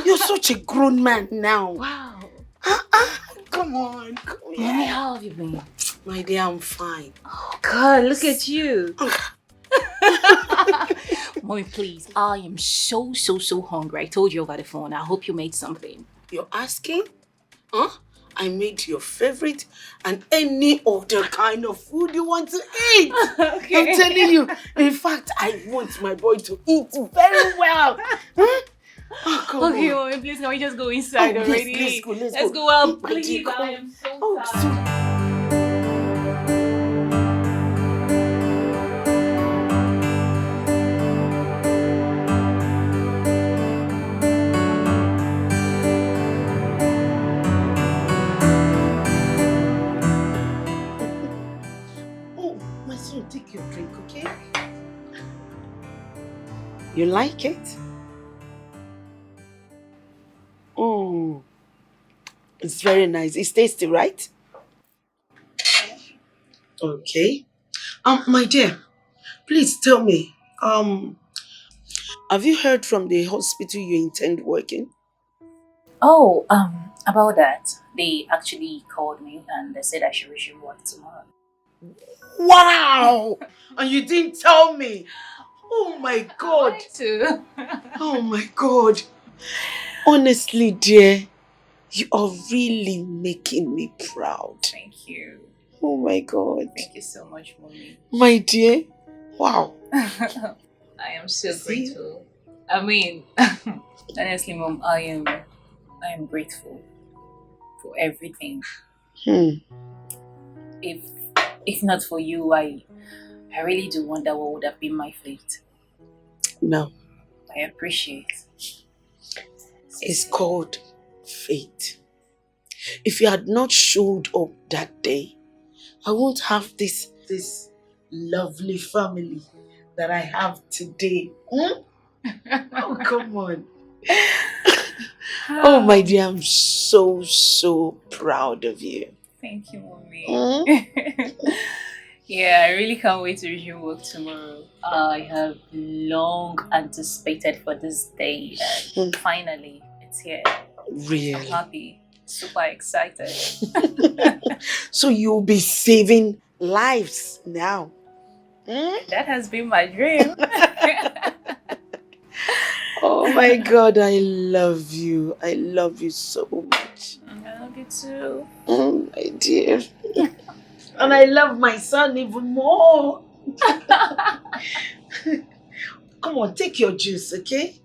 You're such a grown man now. Wow. Come on. Come here. Mommy, how have you been? My dear, I'm fine. Oh, God, look at you. Mommy, please. I am so hungry. I told you over the phone. I hope you made something. You're asking? Huh? I made your favorite and any other kind of food you want to eat. Okay. I'm telling you. In fact, I want my boy to eat very well. Huh? Oh, come okay, on. Mommy, please, can we just go inside already? Let's go out, My please. dear, I am so tired. Take your drink, okay? You like it? Oh, it's very nice. It's tasty, right? Okay. My dear, please tell me, have you heard from the hospital you intend working? Oh, about that. They actually called me and they said I should resume work tomorrow. Wow! And you didn't tell me. Oh my God. Oh my God. Honestly, dear, you are really making me proud. Thank you. Oh my God. Thank you so much, Mommy. My dear, wow. I am so grateful. I mean, honestly, Mom, I am grateful for everything. If not for you, I really do wonder what would have been my fate. No. I appreciate. It's called fate. If you had not showed up that day, I won't have this lovely family that I have today. Oh, come on. Oh, my dear, I'm so proud of you. Thank you, Mommy. Yeah, I really can't wait to resume work tomorrow. I have long anticipated for this day and finally it's here. Really? I'm happy, super excited. So you'll be saving lives now. That has been my dream. Oh my God, I love you. I love you so much. I love you too. My dear. And I love my son even more. Come on, take your juice, okay?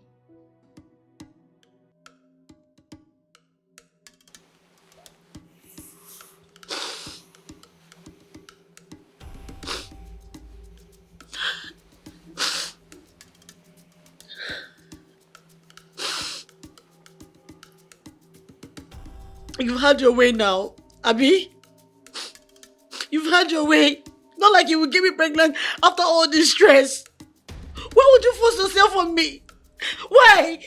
You've had your way now, Abby. You've had your way. Not like you would get me pregnant after all this stress. Why would you force yourself on me? Why?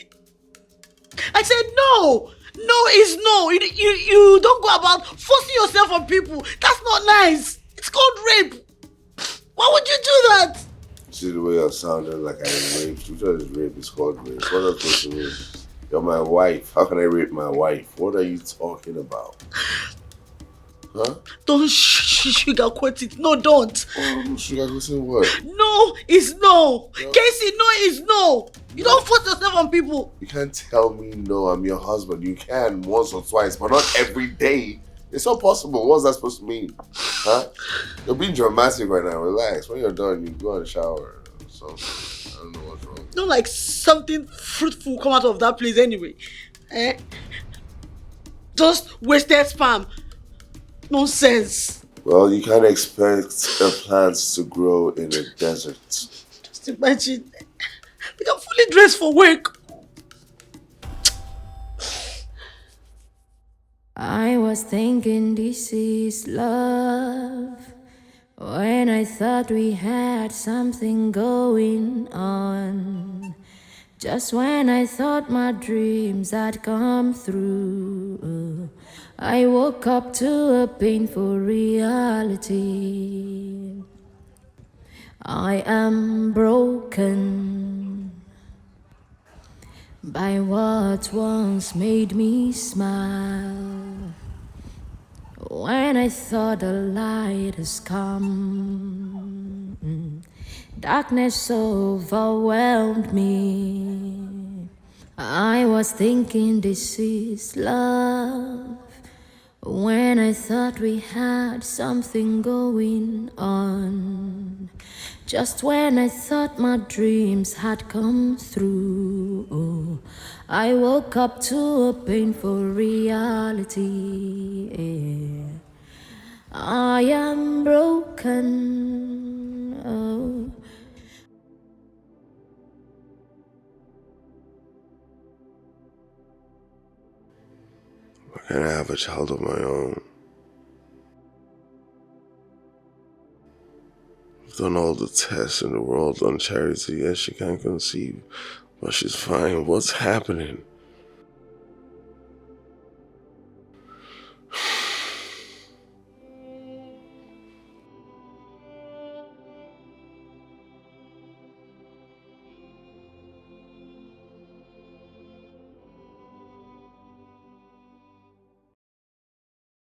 I said no. No is no. You don't go about forcing yourself on people. That's not nice. It's called rape. Why would you do that? See the way you're sounding like I raped. Which one is rape? It's called rape. What am I supposed to mean? You're my wife. How can I rape my wife? What are you talking about? Huh? Don't sugarcoat it. No, don't. Oh, sugarcoating what? No is no. Casey, no is no. You don't force yourself on people. You can't tell me no, I'm your husband. You can once or twice, but not every day. It's not possible. What's that supposed to mean? Huh? You're being dramatic right now. Relax. When you're done, you go and shower. So, I don't know what's wrong. Don't like something fruitful come out of that place anyway. Just wasted sperm. Nonsense. Well, you can't expect a plant to grow in a desert. Just imagine. They can fully dress for work. I was thinking this is love when I thought we had something going on. Just when I thought my dreams had come through, I woke up to a painful reality. I am broken by what once made me smile. When I thought the light has come, darkness overwhelmed me. I was thinking this is love when I thought we had something going on. Just when I thought my dreams had come through, I woke up to a painful reality. I am broken. Oh. Why can't I have a child of my own? I've done all the tests in the world on Charity, yet she can't conceive. But she's fine. What's happening?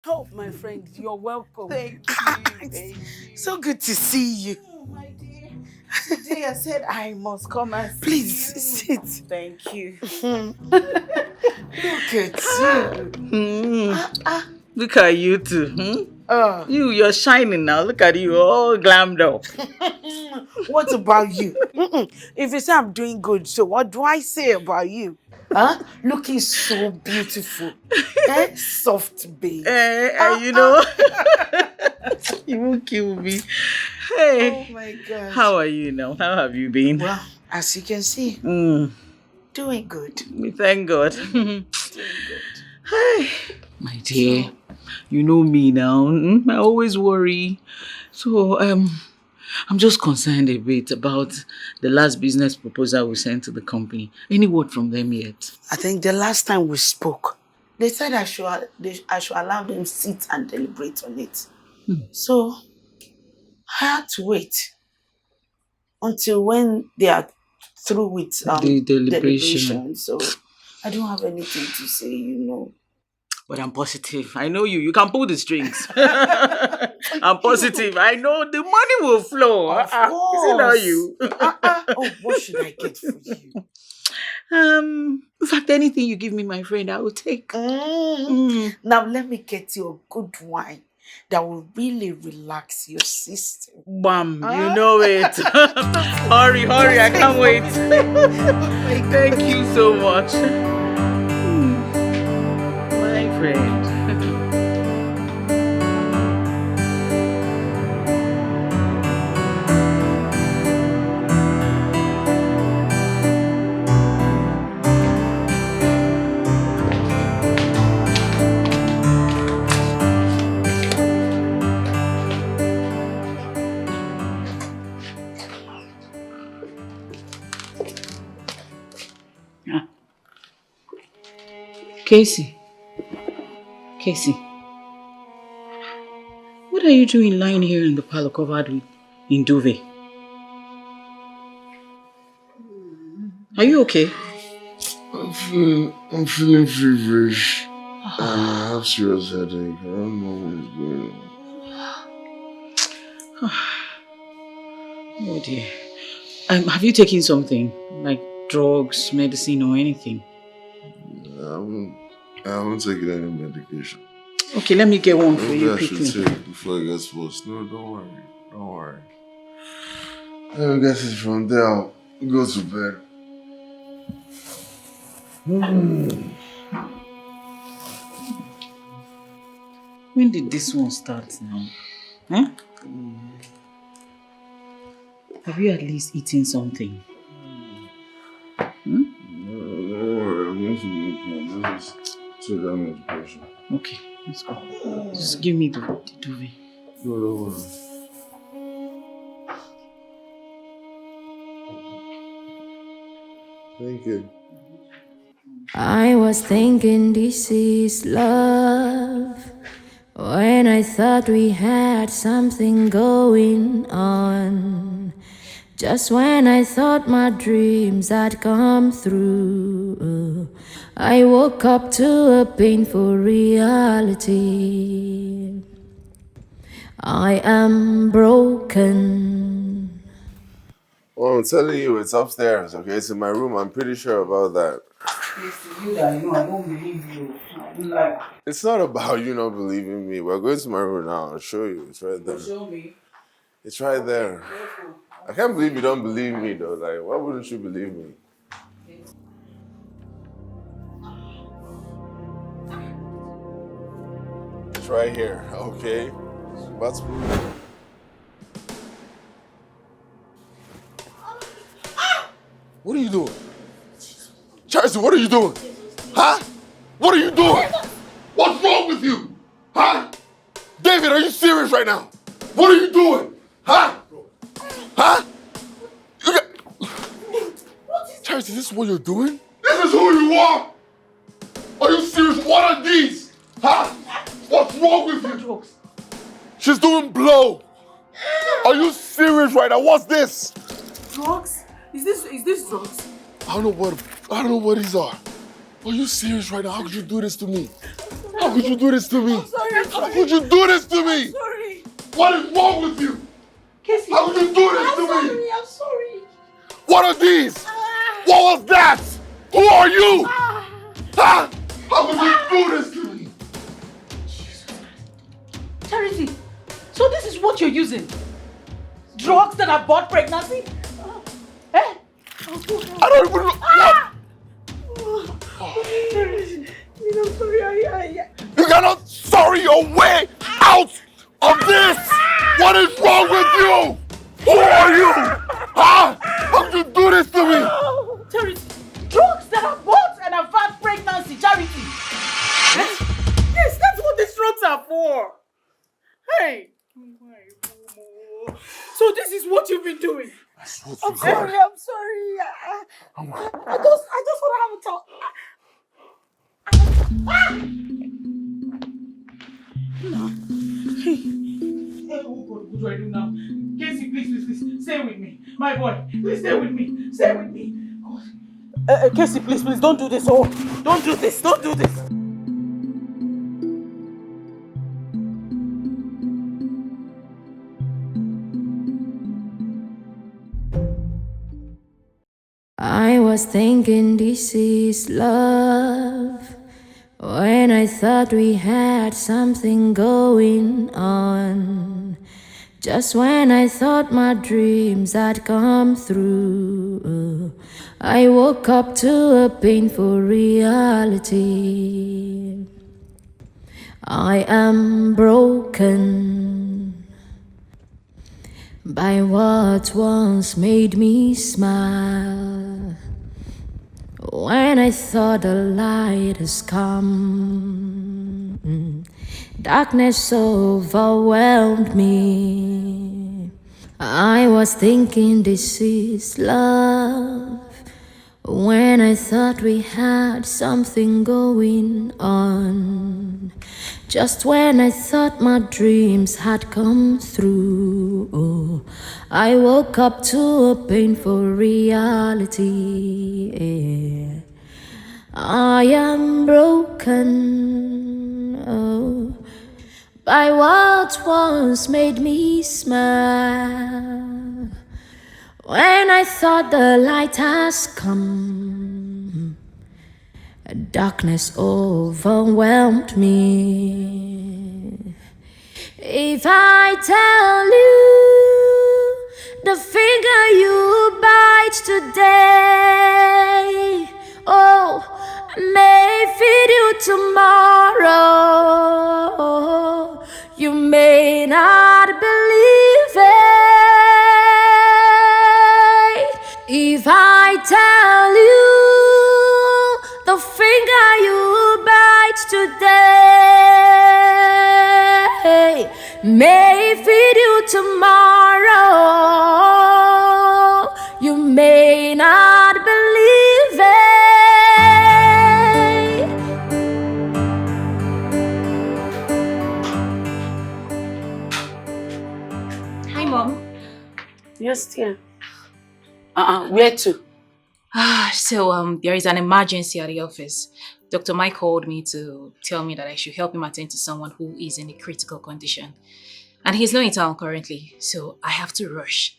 Oh, my friend, you're welcome. Thank you. So good to see you. Oh, my dear. Today I said I must come and see Please you. sit. Thank you. Look at you. Look at you two. You're shining now. Look at you, all glammed up. What about you? If you say I'm doing good, so what do I say about you? Huh? Looking so beautiful. Soft babe. You know, you won't kill me. Hey, oh my God. How are you now? How have you been? Well, as you can see, doing good. We thank God. Doing good. Hey, my dear, you know me now. I always worry. So, I'm just concerned a bit about the last business proposal we sent to the company. Any word from them yet? I think the last time we spoke, they said I should allow them sit and deliberate on it. So I had to wait until when they are through with the deliberation. So I don't have anything to say, you know. But I'm positive. I know you. You can pull the strings. I'm positive. I know the money will flow. Of course. Is it not you? Oh, what should I get for you? In fact, anything you give me, my friend, I will take. Now let me get you a good wine that will really relax your system. Bam, you know it. Hurry, I can't wait. Thank you so much. My friend. Casey. Casey. What are you doing lying here in the parlor covered in duvet? Are you okay? I'm feeling feverish. I have serious headache. I don't know what's going on. Oh dear. Have you taken something? Like drugs, medicine or anything? I haven't taken any medication. Okay, let me get one for you I quickly. should take before it gets worse. No, don't worry. Don't worry. I'll get it from there. I'll go to bed. When did this one start now? Huh? Have you at least eaten something? No, don't worry. I'm going to make one. Just take that medication. Okay, let's go. Just give me the duvet. No, don't worry. Thank you. I was thinking this is love when I thought we had something going on. Just when I thought my dreams had come through, I woke up to a painful reality. I am broken. Well, I'm telling you, it's upstairs, okay? It's in my room. I'm pretty sure about that. It's you that I know. I don't believe you. Like, It's not about you not believing me. We're going to my room now. I'll show you. It's right there. show me. It's right there. I can't believe you don't believe me, though. Like, why wouldn't you believe me? It's right here, okay? What's What are you doing? Charity, what are you doing? Huh? What are you doing? What's wrong with you? Huh? David, are you serious right now? What are you doing? Huh? Huh? Charity, this is what you're doing? This is who you are? Are you serious? What are these? Huh? What's wrong with you? She's doing blow. Are you serious right now? What's this? Drugs? Is this drugs? I don't know what these are. Are you serious right now? How could you do this to me? How could you do this to me? I'm sorry. How could you do this to me? I'm sorry. What is wrong with you? Casey, how could you do this to me? I'm sorry. What are these? What was that? Who are you? Huh? How could you do this to me? Charity, so this is what you're using? Drugs that abort pregnancy? Eh? I don't even know. Charity, I'm sorry. You cannot sorry your way out of this! What is wrong with you? Who are you? Huh? How could you do this to me? Charity, drugs that abort and avert pregnancy, Charity. Yes, that's what these drugs are for. Hey. So this is what you've been doing? I'm sorry. I'm sorry. I just want to have a talk. Hey, oh God, what do I do now? Casey, please, stay with me. My boy, please stay with me. God. Casey, please, don't do this. Oh, don't do this. I was thinking this is love when I thought we had something going on. Just when I thought my dreams had come through, I woke up to a painful reality. I am broken by what once made me smile. When I thought the light has come, darkness overwhelmed me. I was thinking this is love When I thought we had something going on, just when I thought my dreams had come through, I woke up to a painful reality. I am broken by what once made me smile. When I thought the light has come, darkness overwhelmed me. If I tell you the finger you bite today, oh, may feed you tomorrow, you may not believe it. If I tell you the finger you bite today may feed you tomorrow, you may not believe it. Hi, Mom. Yes, dear. Where to? So there is an emergency at the office. Dr. Mike called me to tell me that I should help him attend to someone who is in a critical condition. And he's not in town currently, so I have to rush.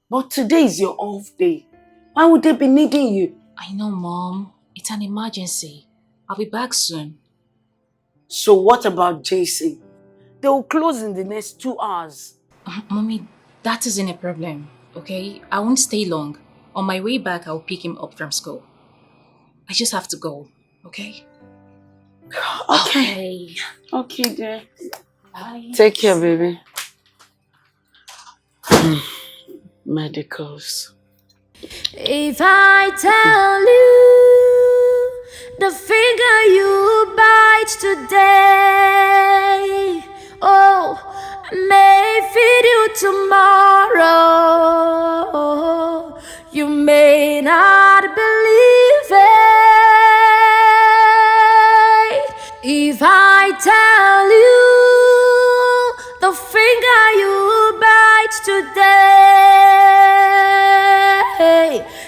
But today is your off day. Why would they be needing you? I know, Mom. It's an emergency. I'll be back soon. So what about Jason? They will close in the next 2 hours. Mommy, that isn't a problem, okay? I won't stay long. On my way back, I'll pick him up from school. I just have to go, okay? Okay. Okay, dear. Bye. Take care, baby. Medicals. If I tell you the finger you bite today, oh, may feed you tomorrow, you may not believe it. If I tell you the finger you bite today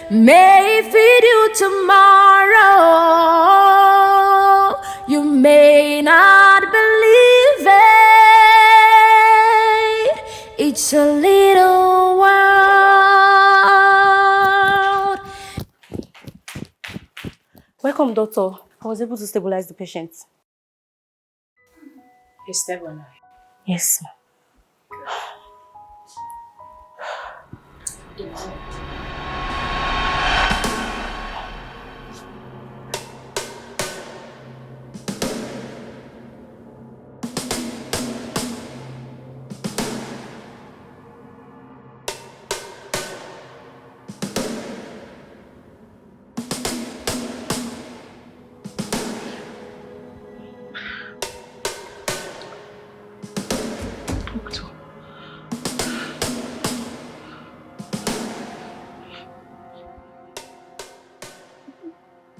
may feed you tomorrow, you may not believe it. It's a little world. Welcome, doctor. I was able to stabilize the patient. He's stable now. Yes, ma'am.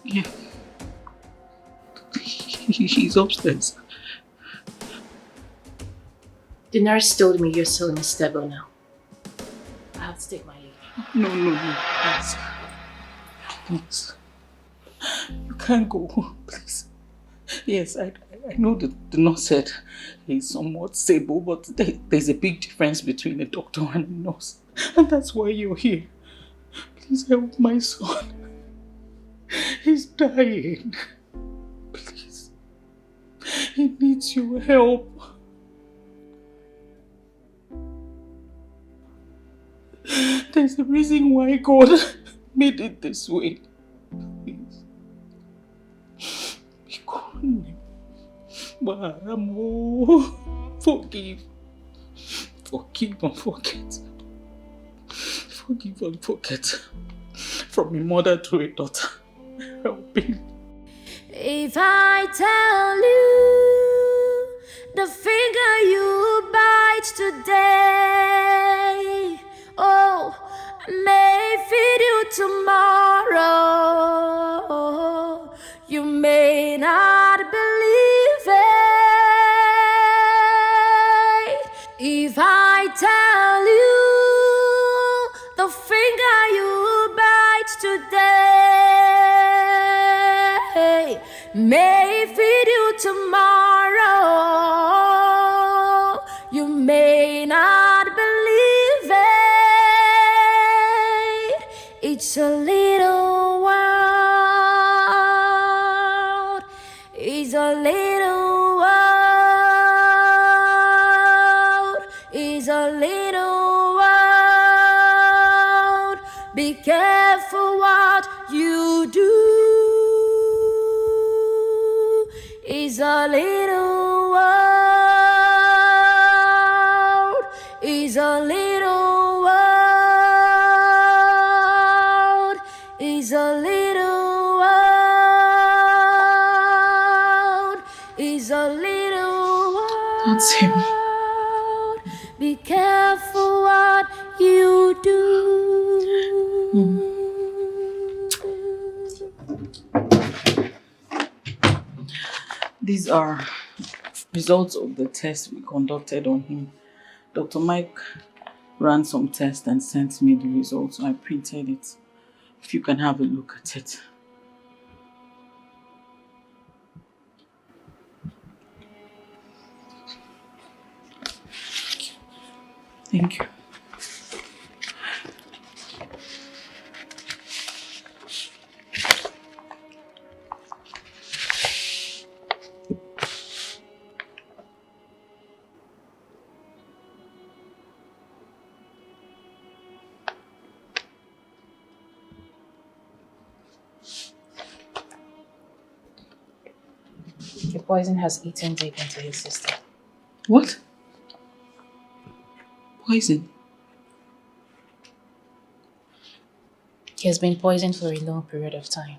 Yeah. He's upstairs. The nurse told me you're still unstable now. I have to take my leave. No, please. Please. You can't go, please. Yes, I know the nurse said he's somewhat stable, but there's a big difference between a doctor and a nurse. And that's why you're here. Please help my son. He's dying. Please. He needs your help. There's a reason why God made it this way. Please. Forgive. Forgive and forget. Forgive and forget. From a mother to a daughter. Help me. If I tell you the finger you bite today, oh, may feed you tomorrow. You may not believe it if I tell you the finger you bite today may feed you tomorrow. You may not believe it. It's a little world. It's a little world. It's a little world. Be careful what you do. It's a little world. It's a little world. It's a little world. It's a little world. That's him. Be careful what you do. These are results of the test we conducted on him. Dr. Mike ran some tests and sent me the results, so I printed it. If you can have a look at it. Thank you. The poison has eaten deep into his system. What? Poison? He has been poisoned for a long period of time.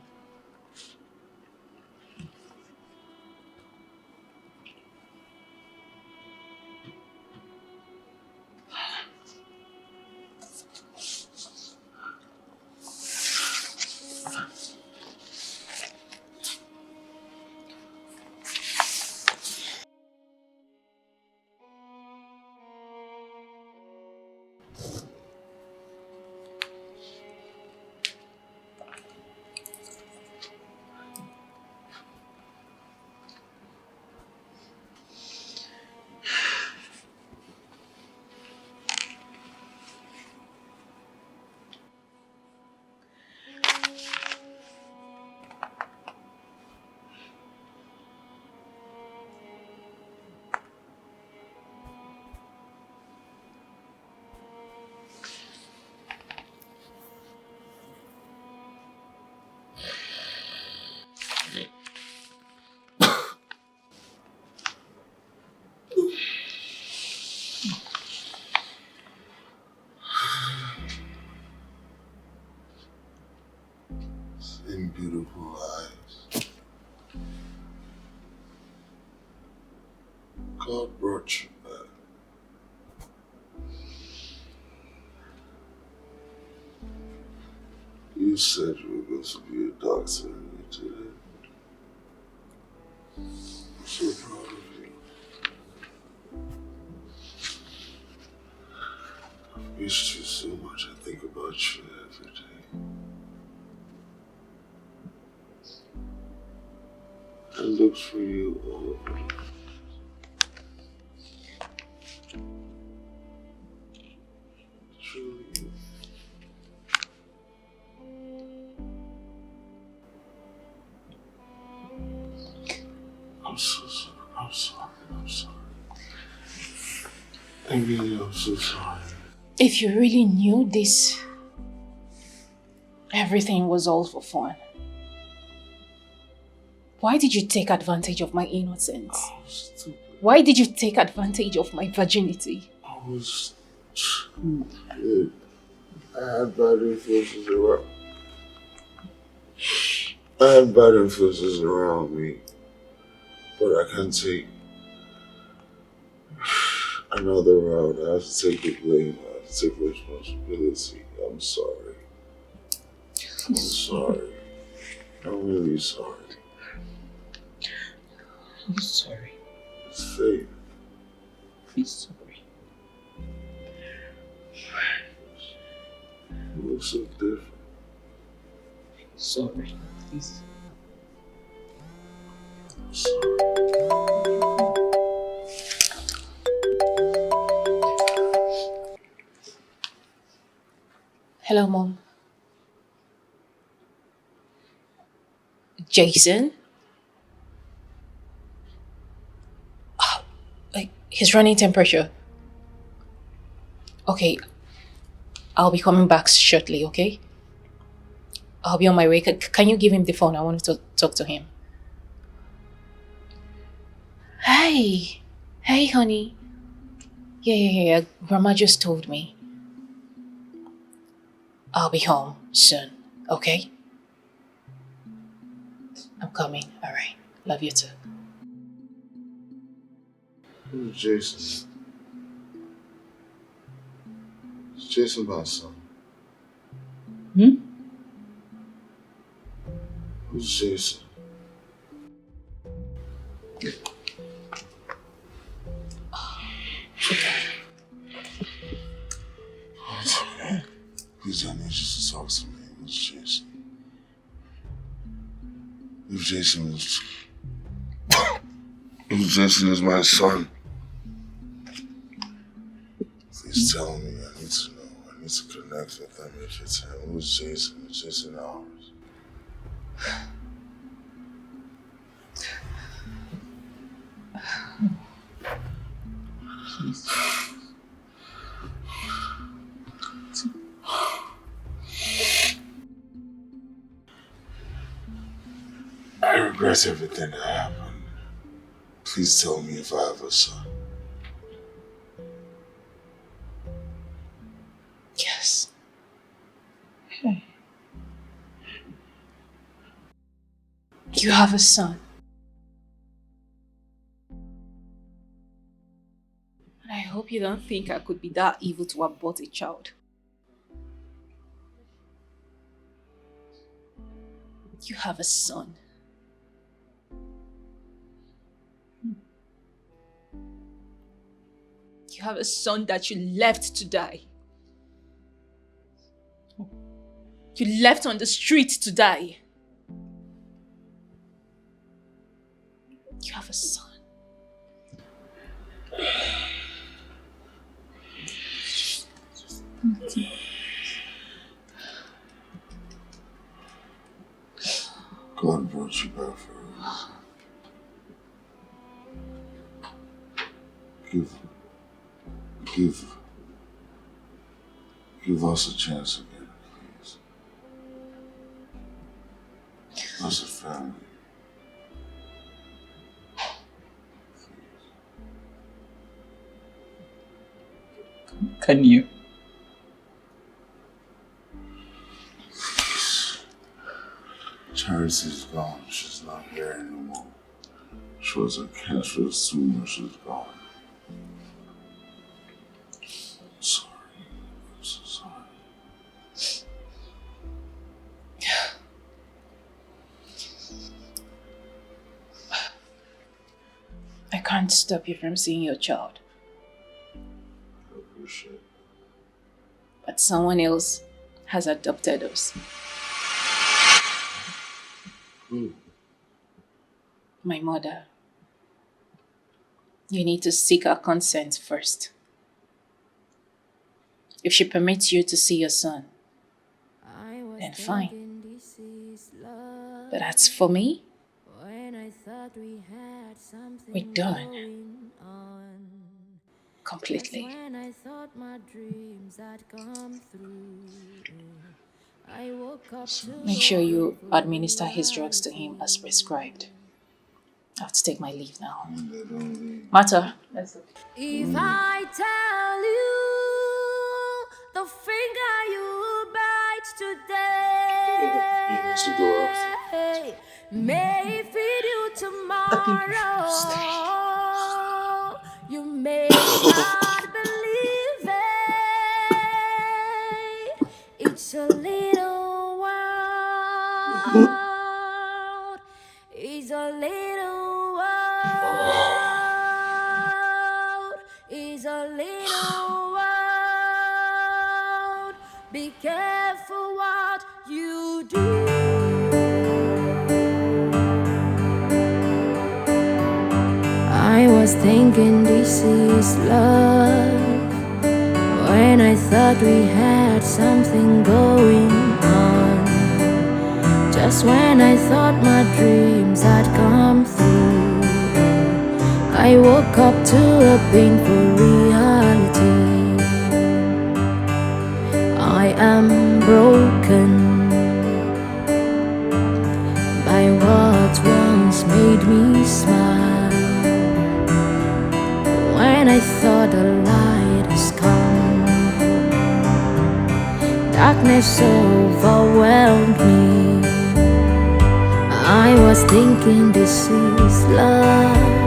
In beautiful eyes. God brought you back. You said you were going to be a doctor and you did it. I'm so proud of you. I missed you so much. I think about you every day. I look for you all over. Truly. I'm so sorry. I'm sorry. I'm sorry. I really am so sorry. If you really knew this, everything was all for fun. Why did you take advantage of my innocence? I was stupid. Why did you take advantage of my virginity? I was stupid. I had bad influences around. Me. But I can't take another round. I have to take the blame. I have to take responsibility. I'm sorry. I'm sorry. I'm really sorry. I'm sorry. It's fate. I'm sorry. You look so different. Sorry. Please. I'm sorry. Hello, Mom. Jason? He's running temperature. Okay, I'll be coming back shortly, okay? I'll be on my way. Can you give him the phone? I want to talk to him. Hey. Hey, honey. Yeah. Grandma just told me. I'll be home soon, okay? I'm coming. All right. Love you too. Who's Jason? Is Jason my son? Who's Jason? Please, I need you to talk to me. Who's Jason? If Jason is my son, please tell me. I need to know. I need to connect with them if it's him. Who's Jason? Is Jason ours? I regret everything that happened. Please tell me if I have a son. Yes. You have a son. And I hope you don't think I could be that evil to abort a child. You have a son. You have a son that you left to die. You left on the street to die. You have a son. God brought you back for a reason. Give us a chance again, please. As a family. Can you? Please. Charity's gone. She's not here anymore. She was a cancerous tumor. She's gone. I'm sorry. I'm so sorry. I can't stop you from seeing your child. I appreciate it. But someone else has adopted us. Who? My mother. You need to seek her consent first. If she permits you to see your son, then fine. But as for me, we're done. Completely. Make sure you administer his drugs to him as prescribed. I have to take my leave now. Marta, let's go. If I tell you the finger you bite today may feed you tomorrow, you may not believe it. It's a little world is a little world, is a little world. Be careful what you do. I was thinking this is love when I thought we had something going on. Just when I thought my dreams had come through, I woke up to a painful reality. I am broken by what once made me smile. When I thought the light has come, darkness overwhelmed me. I was thinking this is love